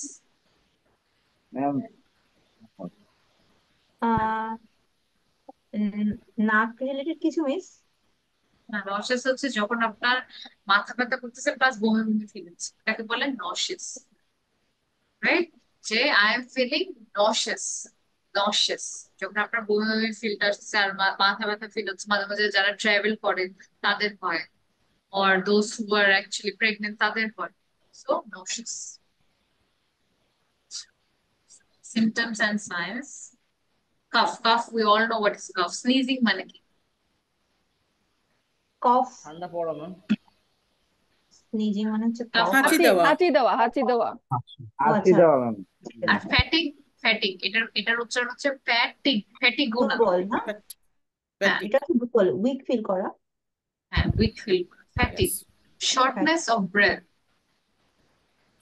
Ma'am, ah নাক রিলেটেড কিছু মিস? না, নশিয়াস হচ্ছে যখন আপনার মাথা ব্যথা করতেছে প্লাস বমি বমি ফিল হচ্ছে, এটাকে বলে নশিয়াস, রাইট? যে আই এম ফিলিং নশিয়াস। নশিয়াস যখন আপনার বমি বমি ফিলটা আসছে আর মাথা ব্যথা ফিল হচ্ছে, মাঝে মাঝে যারা ট্রাভেল করে তাদের হয়, or those who are actually pregnant তাদের হয়। So nauseous. Symptoms and signs. Cough, we all know what is cough. Sneezing মানে কি? কফ, ঠান্ডা পড়া ম্যাম। স্নিজিং মানে হচ্ছে Cough কফ। হাঁচি হাঁচি দেওয়া। হাঁচি দেওয়া হাঁচি দেওয়া। ও আসছি আচ্ছা, দেওয়া ম্যাম। আর ফ্যাটিক এটার উচ্চারণ হচ্ছে ফ্যাটিগো না। দুর্বল না? হ্যাঁ Fatigue. এটা কি দুর্বল, উইক ফিল করা? হ্যাঁ, weak feel, fatigue. Yes. Shortness of breath,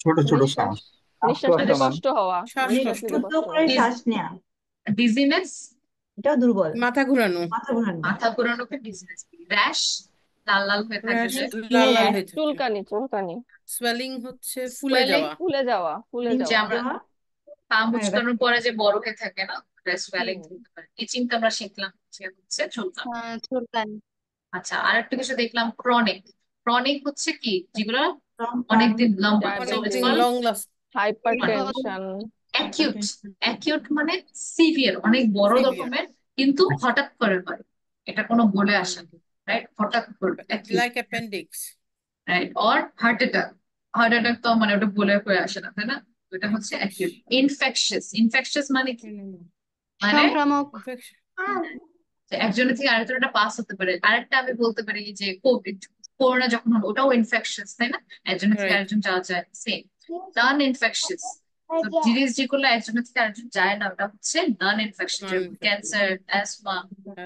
ছোট ছোট নিঃশ্বাস শ্বাস। নিঃশ্বাস নিতে শ্বাসকষ্ট ম্যাম। কষ্ট হওয়া। নিঃশ্বাস শ্বাসকষ্ট। নিতে দ্রুত কষ্ট করে হওয়া। শ্বাস নেওয়া, ডিজিনেস, এটাও দুর্বল। মাথা ঘোরানো। মাথা ঘোরানো, মাথা ঘোরানোকে ডিজিনেস। র্যাশ, লাল লাল হয়ে থাকে র্যাশ, যে। লাল লাল Yes. হয়ে থাকে। চুলকানি সোয়েলিং হচ্ছে ফুলে Swelling, যাওয়া। ফুলে যাওয়া যে আমরা পা হ্যাঁ, মুচকানোর পরে যে বড় হয়ে থাকে না, সোয়েলিং হুম। হতে পারে। ইচিং তো আমরা শিখলাম যে হচ্ছে চুলকানো। চুলকানি। আচ্ছা, আরেকটা কিছু দেখলাম ক্রনিক। ক্রনিক হচ্ছে কি, যেগুলো from অনেকদিন লম্বা। So it's অনেকদিন called long last. Hyper tension. Acute. Acute মানে সিভিয়ার, অনেক বড় Severe. রকমের, কিন্তু হঠাৎ করে হয়, এটা কোনো বলে আসে না, রাইট? হঠাৎ করে acute, like appendix. Right? Or heart attack. Heart attack তো মানে ওটা বলে করে আসে না, তাই না? তো এটা হচ্ছে অ্যাকিউট। ইনফেকশাস মানে কি? মানে সংক্রামক। ইনফেকশন। যে একজনের থেকে আরেকজনটা পাস হতে পারে। আরেকটা আমি বলতে পারি যে কোভিড, করোনা যখন হলো ওটাও ইনফেকশাস, তাই না? একজনের থেকে রাইট। আরেকজন যাওয়া যায়, সেম। নন ইনফেকশাস, তো জিনিস যেগুলো একজনের থেকে আরেকজন যায় না ওটা হচ্ছে নন ইনফেকশন, যেমন ক্যান্সার, অ্যাসমা,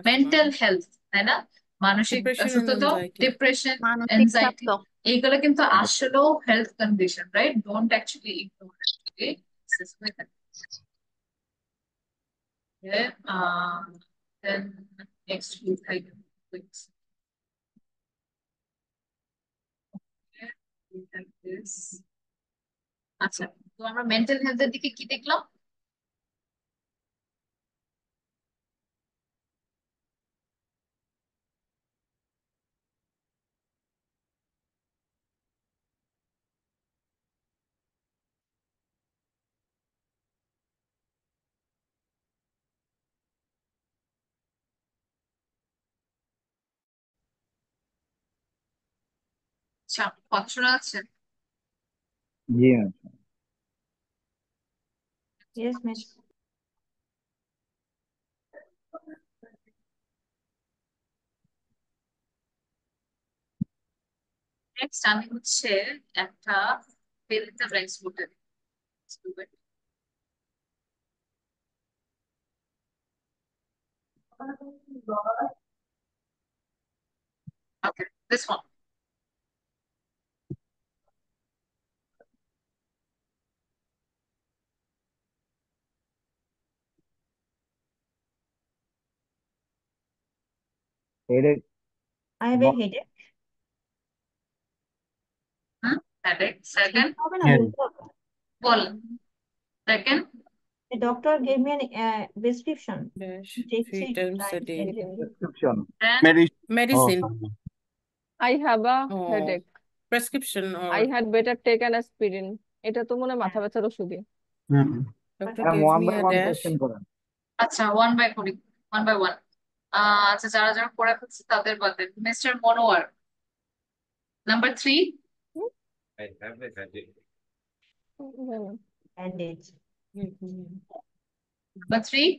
মেন্টাল হেলথ, তাই না? মানসিক ডিপ্রেশন এন্ড অসুস্থতা, অ্যাংজাইটি। ডিপ্রেশন, মানসিক এনজাইটি, চাপ। এইগুলো কিন্তু আসলেও health condition, right? Don't actually ignore it. Okay. Then next week I do weeks. Okay. We have this. আচ্ছা, তো আমরা মেন্টাল হেলথের দিকে কি দেখলাম? আচ্ছা, কথা শোনা যাচ্ছে? জি ম্যাম। Yes, miss. নেক্সট আমি হচ্ছে একটা fill in the blanks করতে দিই। Let's do it. Okay, this one. Headache. I have a headache. Headache. Second, হবে না, Head. বলতে হবে। বল। Second, The doctor gave me a prescription. Dash Take 3 three times a times day. a day. Prescription. then Medicine. Medicine. I have a Oh, headache. prescription I or had better take an aspirin. এটা তো মনে হয় মাথা ব্যথার ওষুধই। doctor ma'am gives one me by a one dash. Question করেন। আচ্ছা, one by করি, one by one. আচ্ছা, যারা যারা পড়ে ফেলছে তাদের বাদে mister Monowar, number 3. I have a headache. Bandage. Number 3.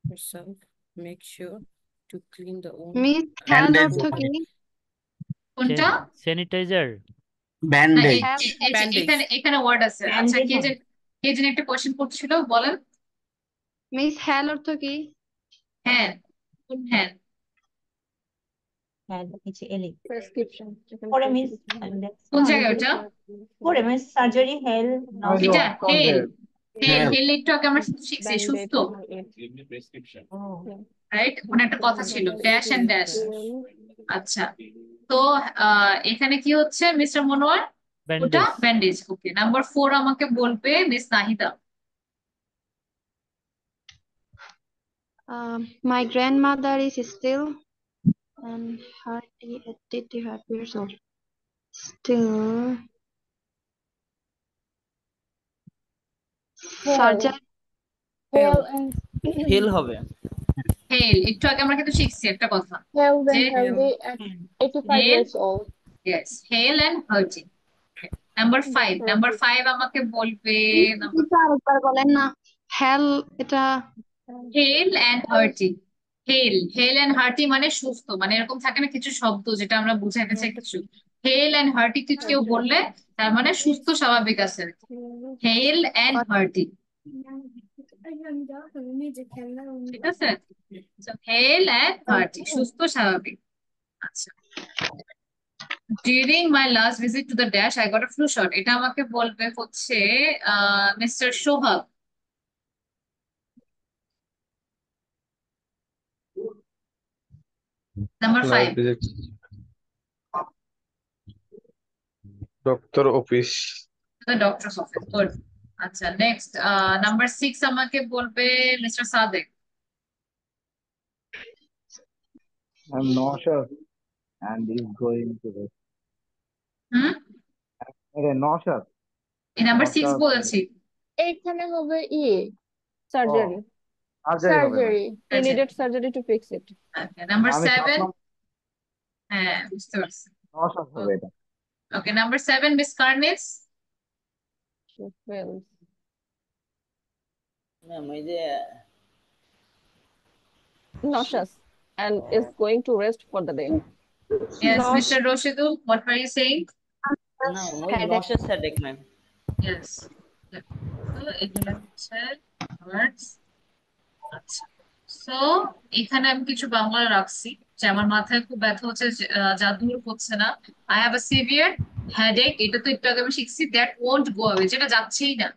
Yourself, make sure to clean the wound. Miss Hal Bandage. অর্থ কি? কোনটা? স্যানিটাইজার। না, Bandage. Bandage. এখানে ওয়ার্ড আছে। আচ্ছা, Bandage কে যেন একটা কোশ্চেন করছিল, বলেন। মিস হ্যাল অর্থ কি? হ্যাঁ, কোন হ্যাঁ? And it's Ellie. প্রেসক্রিপশন। পরে মিস কোন জায়গায় ওটা? পরে মিস সার্জারি হেল নাও। এটা হেল। Hell. হেল একটু আগে আমরা শিখছি, সুস্থ, Give me prescription. রাইট? ওখানে একটা কথা ছিল, ড্যাশ এন্ড ড্যাশ। আচ্ছা, তো এখানে কি হচ্ছে মিস্টার মনোয়ার? ওটা ব্যান্ডেজ। ব্যান্ডেজ। ওকে, নাম্বার 4 আমাকে বলবে miss Nahida. My grandmother is still and 85 years old. Still surgery. Fail হবে। হেল, একটু আগে আমরা কিন্তু শিখছি একটা কথা, Health যে and healthy at 85 hale, years old. Yes, hale and hearting. Number 5 আমাকে বলবে এটা আরেকবার বলেন না। হেল এটা hale and hearting. Hale and hearty মানে সুস্থ, মানে এরকম থাকে না কিছু শব্দ যেটা আমরা বুঝাইতে চাই কিছু। হেল এন্ড হার্টি কেউ বললে তার মানে সুস্থ স্বাভাবিক আছে। হেল এন্ড হার্টি, ঠিক আছে? হেল এন্ড হার্টি, সুস্থ স্বাভাবিক। আচ্ছা, during my last visit to the dash I got a flu shot, এটা আমাকে বলবে হচ্ছে mister Sohag. Number 5, Doctor office. the doctor's office. Good. আচ্ছা, নেক্সট নাম্বার 6 আমাকে বলবে mister Sadek. I'm nauseous and is going to rest. Nauseous. এই নাম্বার 6 Nauseous. বলেছি। এইখানে হবে সার্জারি। সার্জারি হবে না। He needed surgery to fix it. Number আমি 7, 7 হ্যাঁ বুঝতে পারছি। nauseous হবে এটা। Okay, number 7 miss Karnis. She fails. Ma'am এই যে Nauseous and is going to rest for the day. Yes, Mr. Roshidul, what were you saying? না ওই nauseous headache ma'am. Yes. So এগুলা হচ্ছে words. আচ্ছা, সো এখানে আমি কিছু বাংলা রাখছি যে আমার মাথায় খুব ব্যথা হচ্ছে, যা দূর হচ্ছে না। I have a severe headache, এটা তো একটু আগে আমি শিখছি, দ্যাট ওয়ন্ট গো অ্যাওয়ে, যেটা যাচ্ছেই না,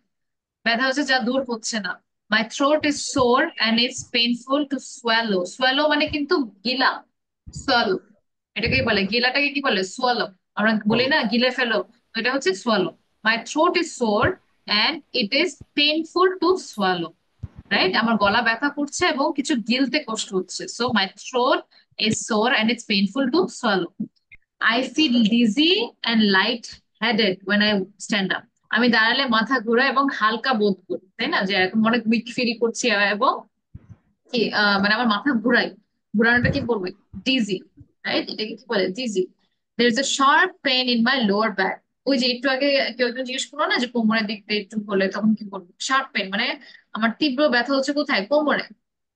ব্যথা হচ্ছে যা দূর হচ্ছে না। My throat is sore and it's painful to swallow. Swallow মানে কিন্তু গিলা, সোয়ালো এটাকেই বলে, গিলাটাকে কি বলে? সোয়ালো। আমরা বলি না গিলে ফেলো, তো এটা হচ্ছে swallow. My throat is sore and it is painful to swallow, right? আমার গলা ব্যথা করছে এবং কিছু গিলতে কষ্ট হচ্ছে। So my throat is sore and it's painful to swallow. I feel dizzy and light-headed when I stand up. আমি দাঁড়ালে মাথা ঘোরা এবং হালকা বোধ করি, তাই না? যে এরকম অনেক উইক ফিল করছি এবং কি মানে আমার মাথা ঘুরাই, ঘুরানোটা কি বলবো? Dizzy, right? এটাকে কি বলে? Dizzy. There is a sharp pain in my lower back. ওই যে একটু আগে কেউ একজন জিজ্ঞেস করলো না যে কোমরের দিক দিয়ে একটু হলে তখন কি বলবো? শার্প পেইন মানে আমার তীব্র ব্যথা হচ্ছে কোথায়? কোমরে।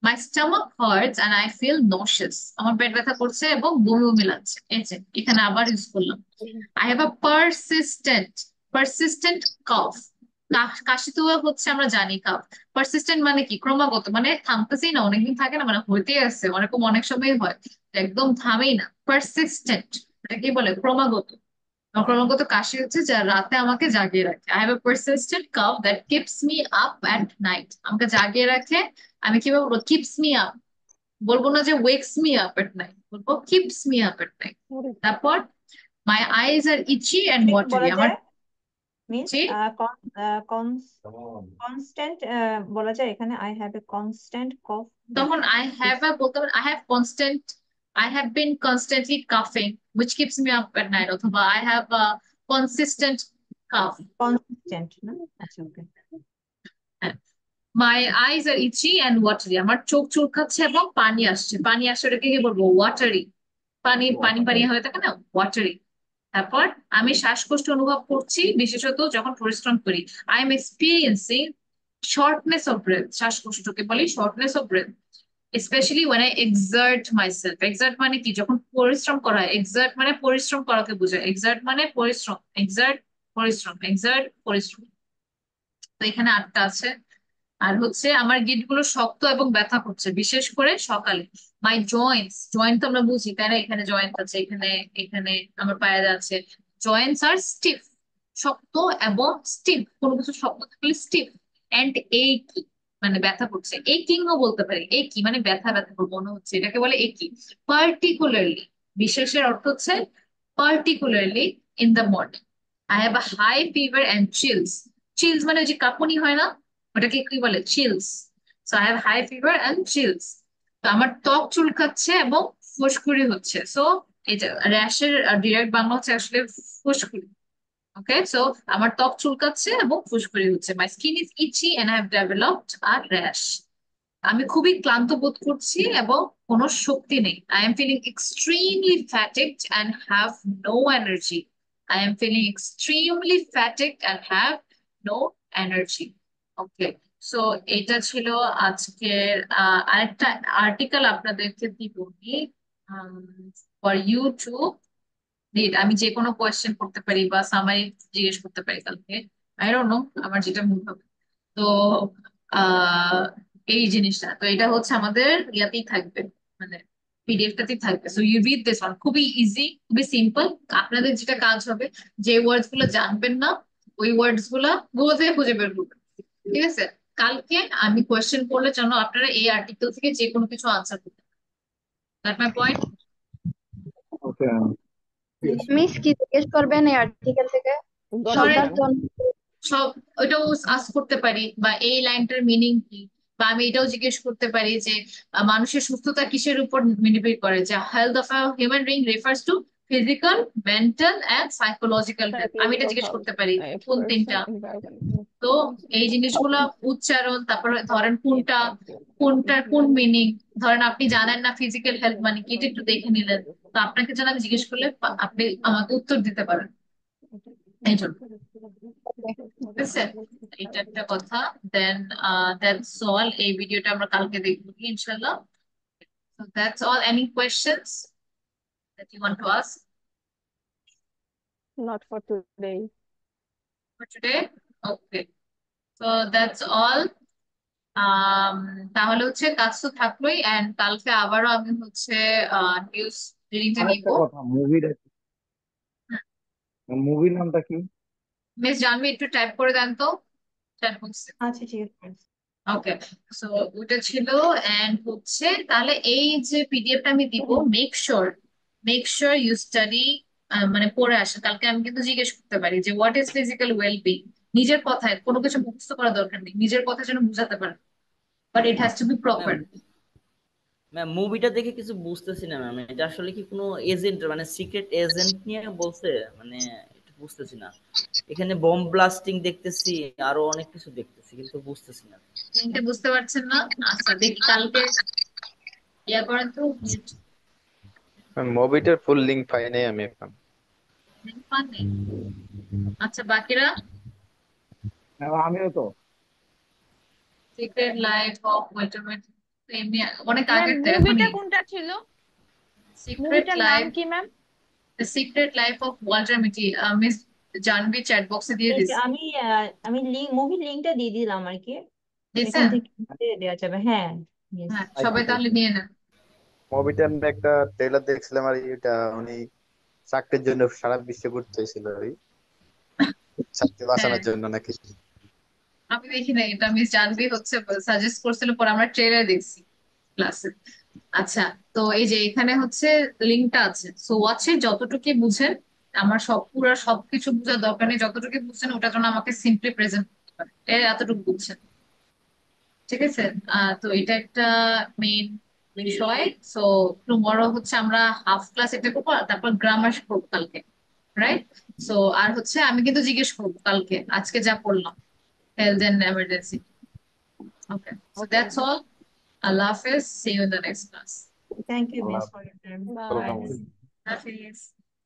My stomach hurts and I feel nauseous. আমার পেট ব্যথা করছে এবং বমি বমি লাগছে। এই যে এখানে আবার ইউজ করলাম। আই হ্যাভ আ পারসিস্টেন্ট কফ। কাশি তো হচ্ছে আমরা জানি কাফ। পারসিস্টেন্ট মানে কি? ক্রমাগত, মানে থামতেছেই না, অনেকদিন থাকে না, মানে হইতে আছে, অনেকম অনেক সময় হয়, একদম থামেই না। পারসিস্টেন্ট এটা কি বলে? ক্রমাগত। আমার ক্রমাগত কাশি হচ্ছে যা রাতে আমাকে জাগিয়ে রাখে। I have A persistent calf that keeps me up at night. আমাকে জাগিয়ে রাখে। আমি কিভাবে বলবো? কিপস মি আপ, বলবো না যে wakes me up at night, বলবো keeps me up at night. তারপর my eyes are itchy and watery. বলা আমার যায় মিন্স জি, কনস্ট্যান্ট বলা যায় এখানে I have a constant cough তখন আই হ্যাভ আ বলতে পারেন I have constant, I have been constantly কাফিং which keeps me up at night, অথবা I have a consistent cough. Consistent না? আচ্ছা, okay. My eyes are itchy and watery. আমার চোখ চুলকাচ্ছে এবং পানি আসছে। পানি আসছে ওটাকে কি বলবো? ওয়াটারি। পানি পানি পানি হয়ে থাকে না, ওয়াটারি। তারপর আমি শ্বাসকষ্ট অনুভব করছি, বিশেষত যখন পরিশ্রম করি। I am experiencing shortness of breath. শ্বাসকষ্টকে বলি shortness of breath, specially when I exert myself. exert মানে কি? যখন পরিশ্রম করা হয়। exert মানে পরিশ্রম করাকে বোঝায়। exert মানে পরিশ্রম, exert পরিশ্রম, exert পরিশ্রম। তো এখানে আটটা আছে। আর হচ্ছে আমার গিট গুলো শক্ত এবং ব্যথা করছে, বিশেষ করে সকালে। মাই জয়েন্টস, জয়েন্ট তো আমরা বুঝি তাই না? এখানে জয়েন্ট আছে, এখানে এখানে আমার পায়ে আছে। জয়েন্টস আর স্টিফ, শক্ত এবং স্টিফ। কোনো কিছু শক্ত থাকলে স্টিফ। এন্ড এইকি মানে ব্যথা করছে। এইকিংও বলতে পারি। এইকি মানে ব্যথা ব্যথা মনে হচ্ছে, এটাকে বলে এইকি। পার্টিকুলারলি, বিশেষের অর্থ হচ্ছে particularly in the morning. I have a high fever and chills. Chills মানে ওই যে কাঁপুনি হয় না, ওটাকে কি বলে? Chills. So I have high fever and chills. তো আমার ত্বক চুলকাচ্ছে এবং ফুসকুড়ি হচ্ছে। সো এই যে র্যাশের ডিরেক্ট বাংলা হচ্ছে আসলে ফুসকুড়ি। ওকে, সো আমার ত্বক চুলকাচ্ছে এবং ফুসকুড়ি হচ্ছে। My skin is itchy and I have developed a rash. আমি খুবই ক্লান্ত বোধ করছি এবং কোনো শক্তি নেই। I am feeling extremely fatigued and have no energy. I am feeling extremely fatigued and have no energy. ওকে, সো এটা ছিল আজকের আরেকটা আর্টিকেল আপনাদেরকে দিব ফর ইউ টু রিড। আমি যে কোনো কোয়েশ্চেন করতে পারি বা সামারি জিজ্ঞেস করতে পারি কালকে, আই ডোন্ট নো, আমার যেটা মনে হবে। তো আহ এই জিনিসটা তো এটা হচ্ছে আমাদের ইয়াতেই থাকবে, মানে পিডিএফটাতেই থাকবে। So you read this one, খুবই ইজি, খুবই সিম্পল। আপনাদের যেটা কাজ হবে, যে ওয়ার্ডস গুলো জানবেন না ওই ওয়ার্ডস গুলা গুগল থেকে খুঁজে বের করবেন, ঠিক আছে? কালকে আমি কোয়েশ্চেন করলে যেন আপনারা এই আর্টিকেল থেকে যে কোনো কিছু আনসার করতে, that my point. Okay. Miss কি জিজ্ঞেস করবেন এই আর্টিকেল থেকে? ধরেন সবার জন্য সব ওইটাও আস্ক করতে পারি, বা এই লাইনটার মিনিং কি, বা আমি এটাও জিজ্ঞেস করতে পারি যে মানুষের সুস্থতা কিসের উপর নির্ভর করে, যে health of a human being refers to physical, mental and psychological health. আমি এটা psychological জিজ্ঞেস health, করতে পারি কোন তিনটা। person, environment, তো এই জিনিসগুলো উচ্চারণ, তারপর ধরেন কোনটা কোনটার কোন মিনিং, ধরেন আপনি জানেন না ফিজিক্যাল হেলথ মানে কি, এটা একটু দেখে নিলেন, তো আপনাকে যেন আমি জিজ্ঞেস করলে আপনি আমাকে উত্তর দিতে পারেন, এই জন্য। ঠিক আছে, এটা একটা কথা। দেন দ্যাটস অল। এই ভিডিওটা আমরা কালকে দেখবো ইনশাল্লাহ। So that's all. Any questions that you want to ask not for today. for today? Okay. So that's all. তাহলে হচ্ছে কাজ তো থাকলোই, এন্ড কালকে আবারও আমি হচ্ছে নিউজ রিডিংটা নিব। আরেকটা কথা, মুভি মুভির নামটা কি? মিস জানবি একটু টাইপ করে দেন তো চ্যাট বক্সে। আচ্ছা ঠিক আছে। ওকে, সো ওটা ছিল। এন্ড হচ্ছে তাহলে এই যে পিডিএফটা আমি দিব, মেক শিওর ইউ স্টাডি, মানে পড়ে আসে। কালকে আমি কিন্তু জিজ্ঞেস করতে পারি যে হোয়াট ইজ ফিজিক্যাল ওয়েলবিং, নিজের কথায়, কোনো কিছু মুখস্থ করার দরকার নেই, নিজের কথা যেন বুঝাতে পারে, but it has to be proper. Ma'am মুভিটা দেখে কিছু বুঝতেছি না ম্যাম, এটা আসলে কি কোনো এজেন্ট মানে সিক্রেট এজেন্ট নিয়ে বলছে, মানে এটা বুঝতেছি না। এখানে বম ব্লাস্টিং দেখতেছি, আরো অনেক কিছু দেখতেছি, কিন্তু বুঝতেছি না। লিঙ্কটা বুঝতে পারছেন না? আচ্ছা দেখি কালকে ইয়া করেন তো, মুভিটার ফুল লিংক পাই নাই আমি এখন। লিঙ্ক পান নেই? আচ্ছা বাকিরা? আমিও তো। Secret life of Walter white, এমনি অনেক ম্যাম আগের তো, মুভিটা এখনই। কোনটা ছিল? সিক্রেট মুভিটার নাম লাইফ, কি ma'am? The secret life of Walter মিটি, মিস জানবি চ্যাট বক্সে দিয়ে ঠিক, দিছি। আমি মুভির লিঙ্কটা দিয়ে দিলাম আর কি, এখান দিছেন? থেকে দেওয়া যাবে। হ্যাঁ, yes. হ্যাঁ সবাই তাহলে নিয়ে নেন। মুভিটা আমি একটা ট্রেলার দেখছিলাম, আর এটা উনি চাকরির জন্য সারা বিশ্বে ঘুরতেছিল, ওই চাকরি হ্যাঁ বাঁচানোর জন্য নাকি। আমি দেখি না, এটা মিস জানবি হচ্ছে সাজেস্ট করছিল, পরে আমরা ট্রেলার দেখছি ক্লাসে। আচ্ছা, তো এই যে এখানে হচ্ছে লিঙ্কটা আছে, সো ওয়াচে যতটুকু বুঝেন, আমার পুরো সবকিছু বোঝার দরকার নেই, যতটুকু বুঝছেন ওটার জন্য আমাকে সিম্পলি প্রেজেন্ট করতে পারেন, এতটুকু বুঝছেন, ঠিক আছে? তো এটা একটা মেইন বিষয়। সো টুমরো হচ্ছে আমরা হাফ ক্লাস এটা করবো, আর তারপর গ্রামার করবো কালকে, রাইট? সো আর হচ্ছে আমি কিন্তু জিজ্ঞেস করবো কালকে আজকে যা পড়লাম, health and emergency. Okay, so okay that's all. Allah Hafiz. See you in the next class. Thank you, আল্লাহ miss, for your time. Bye. হাফেজ। Hafiz.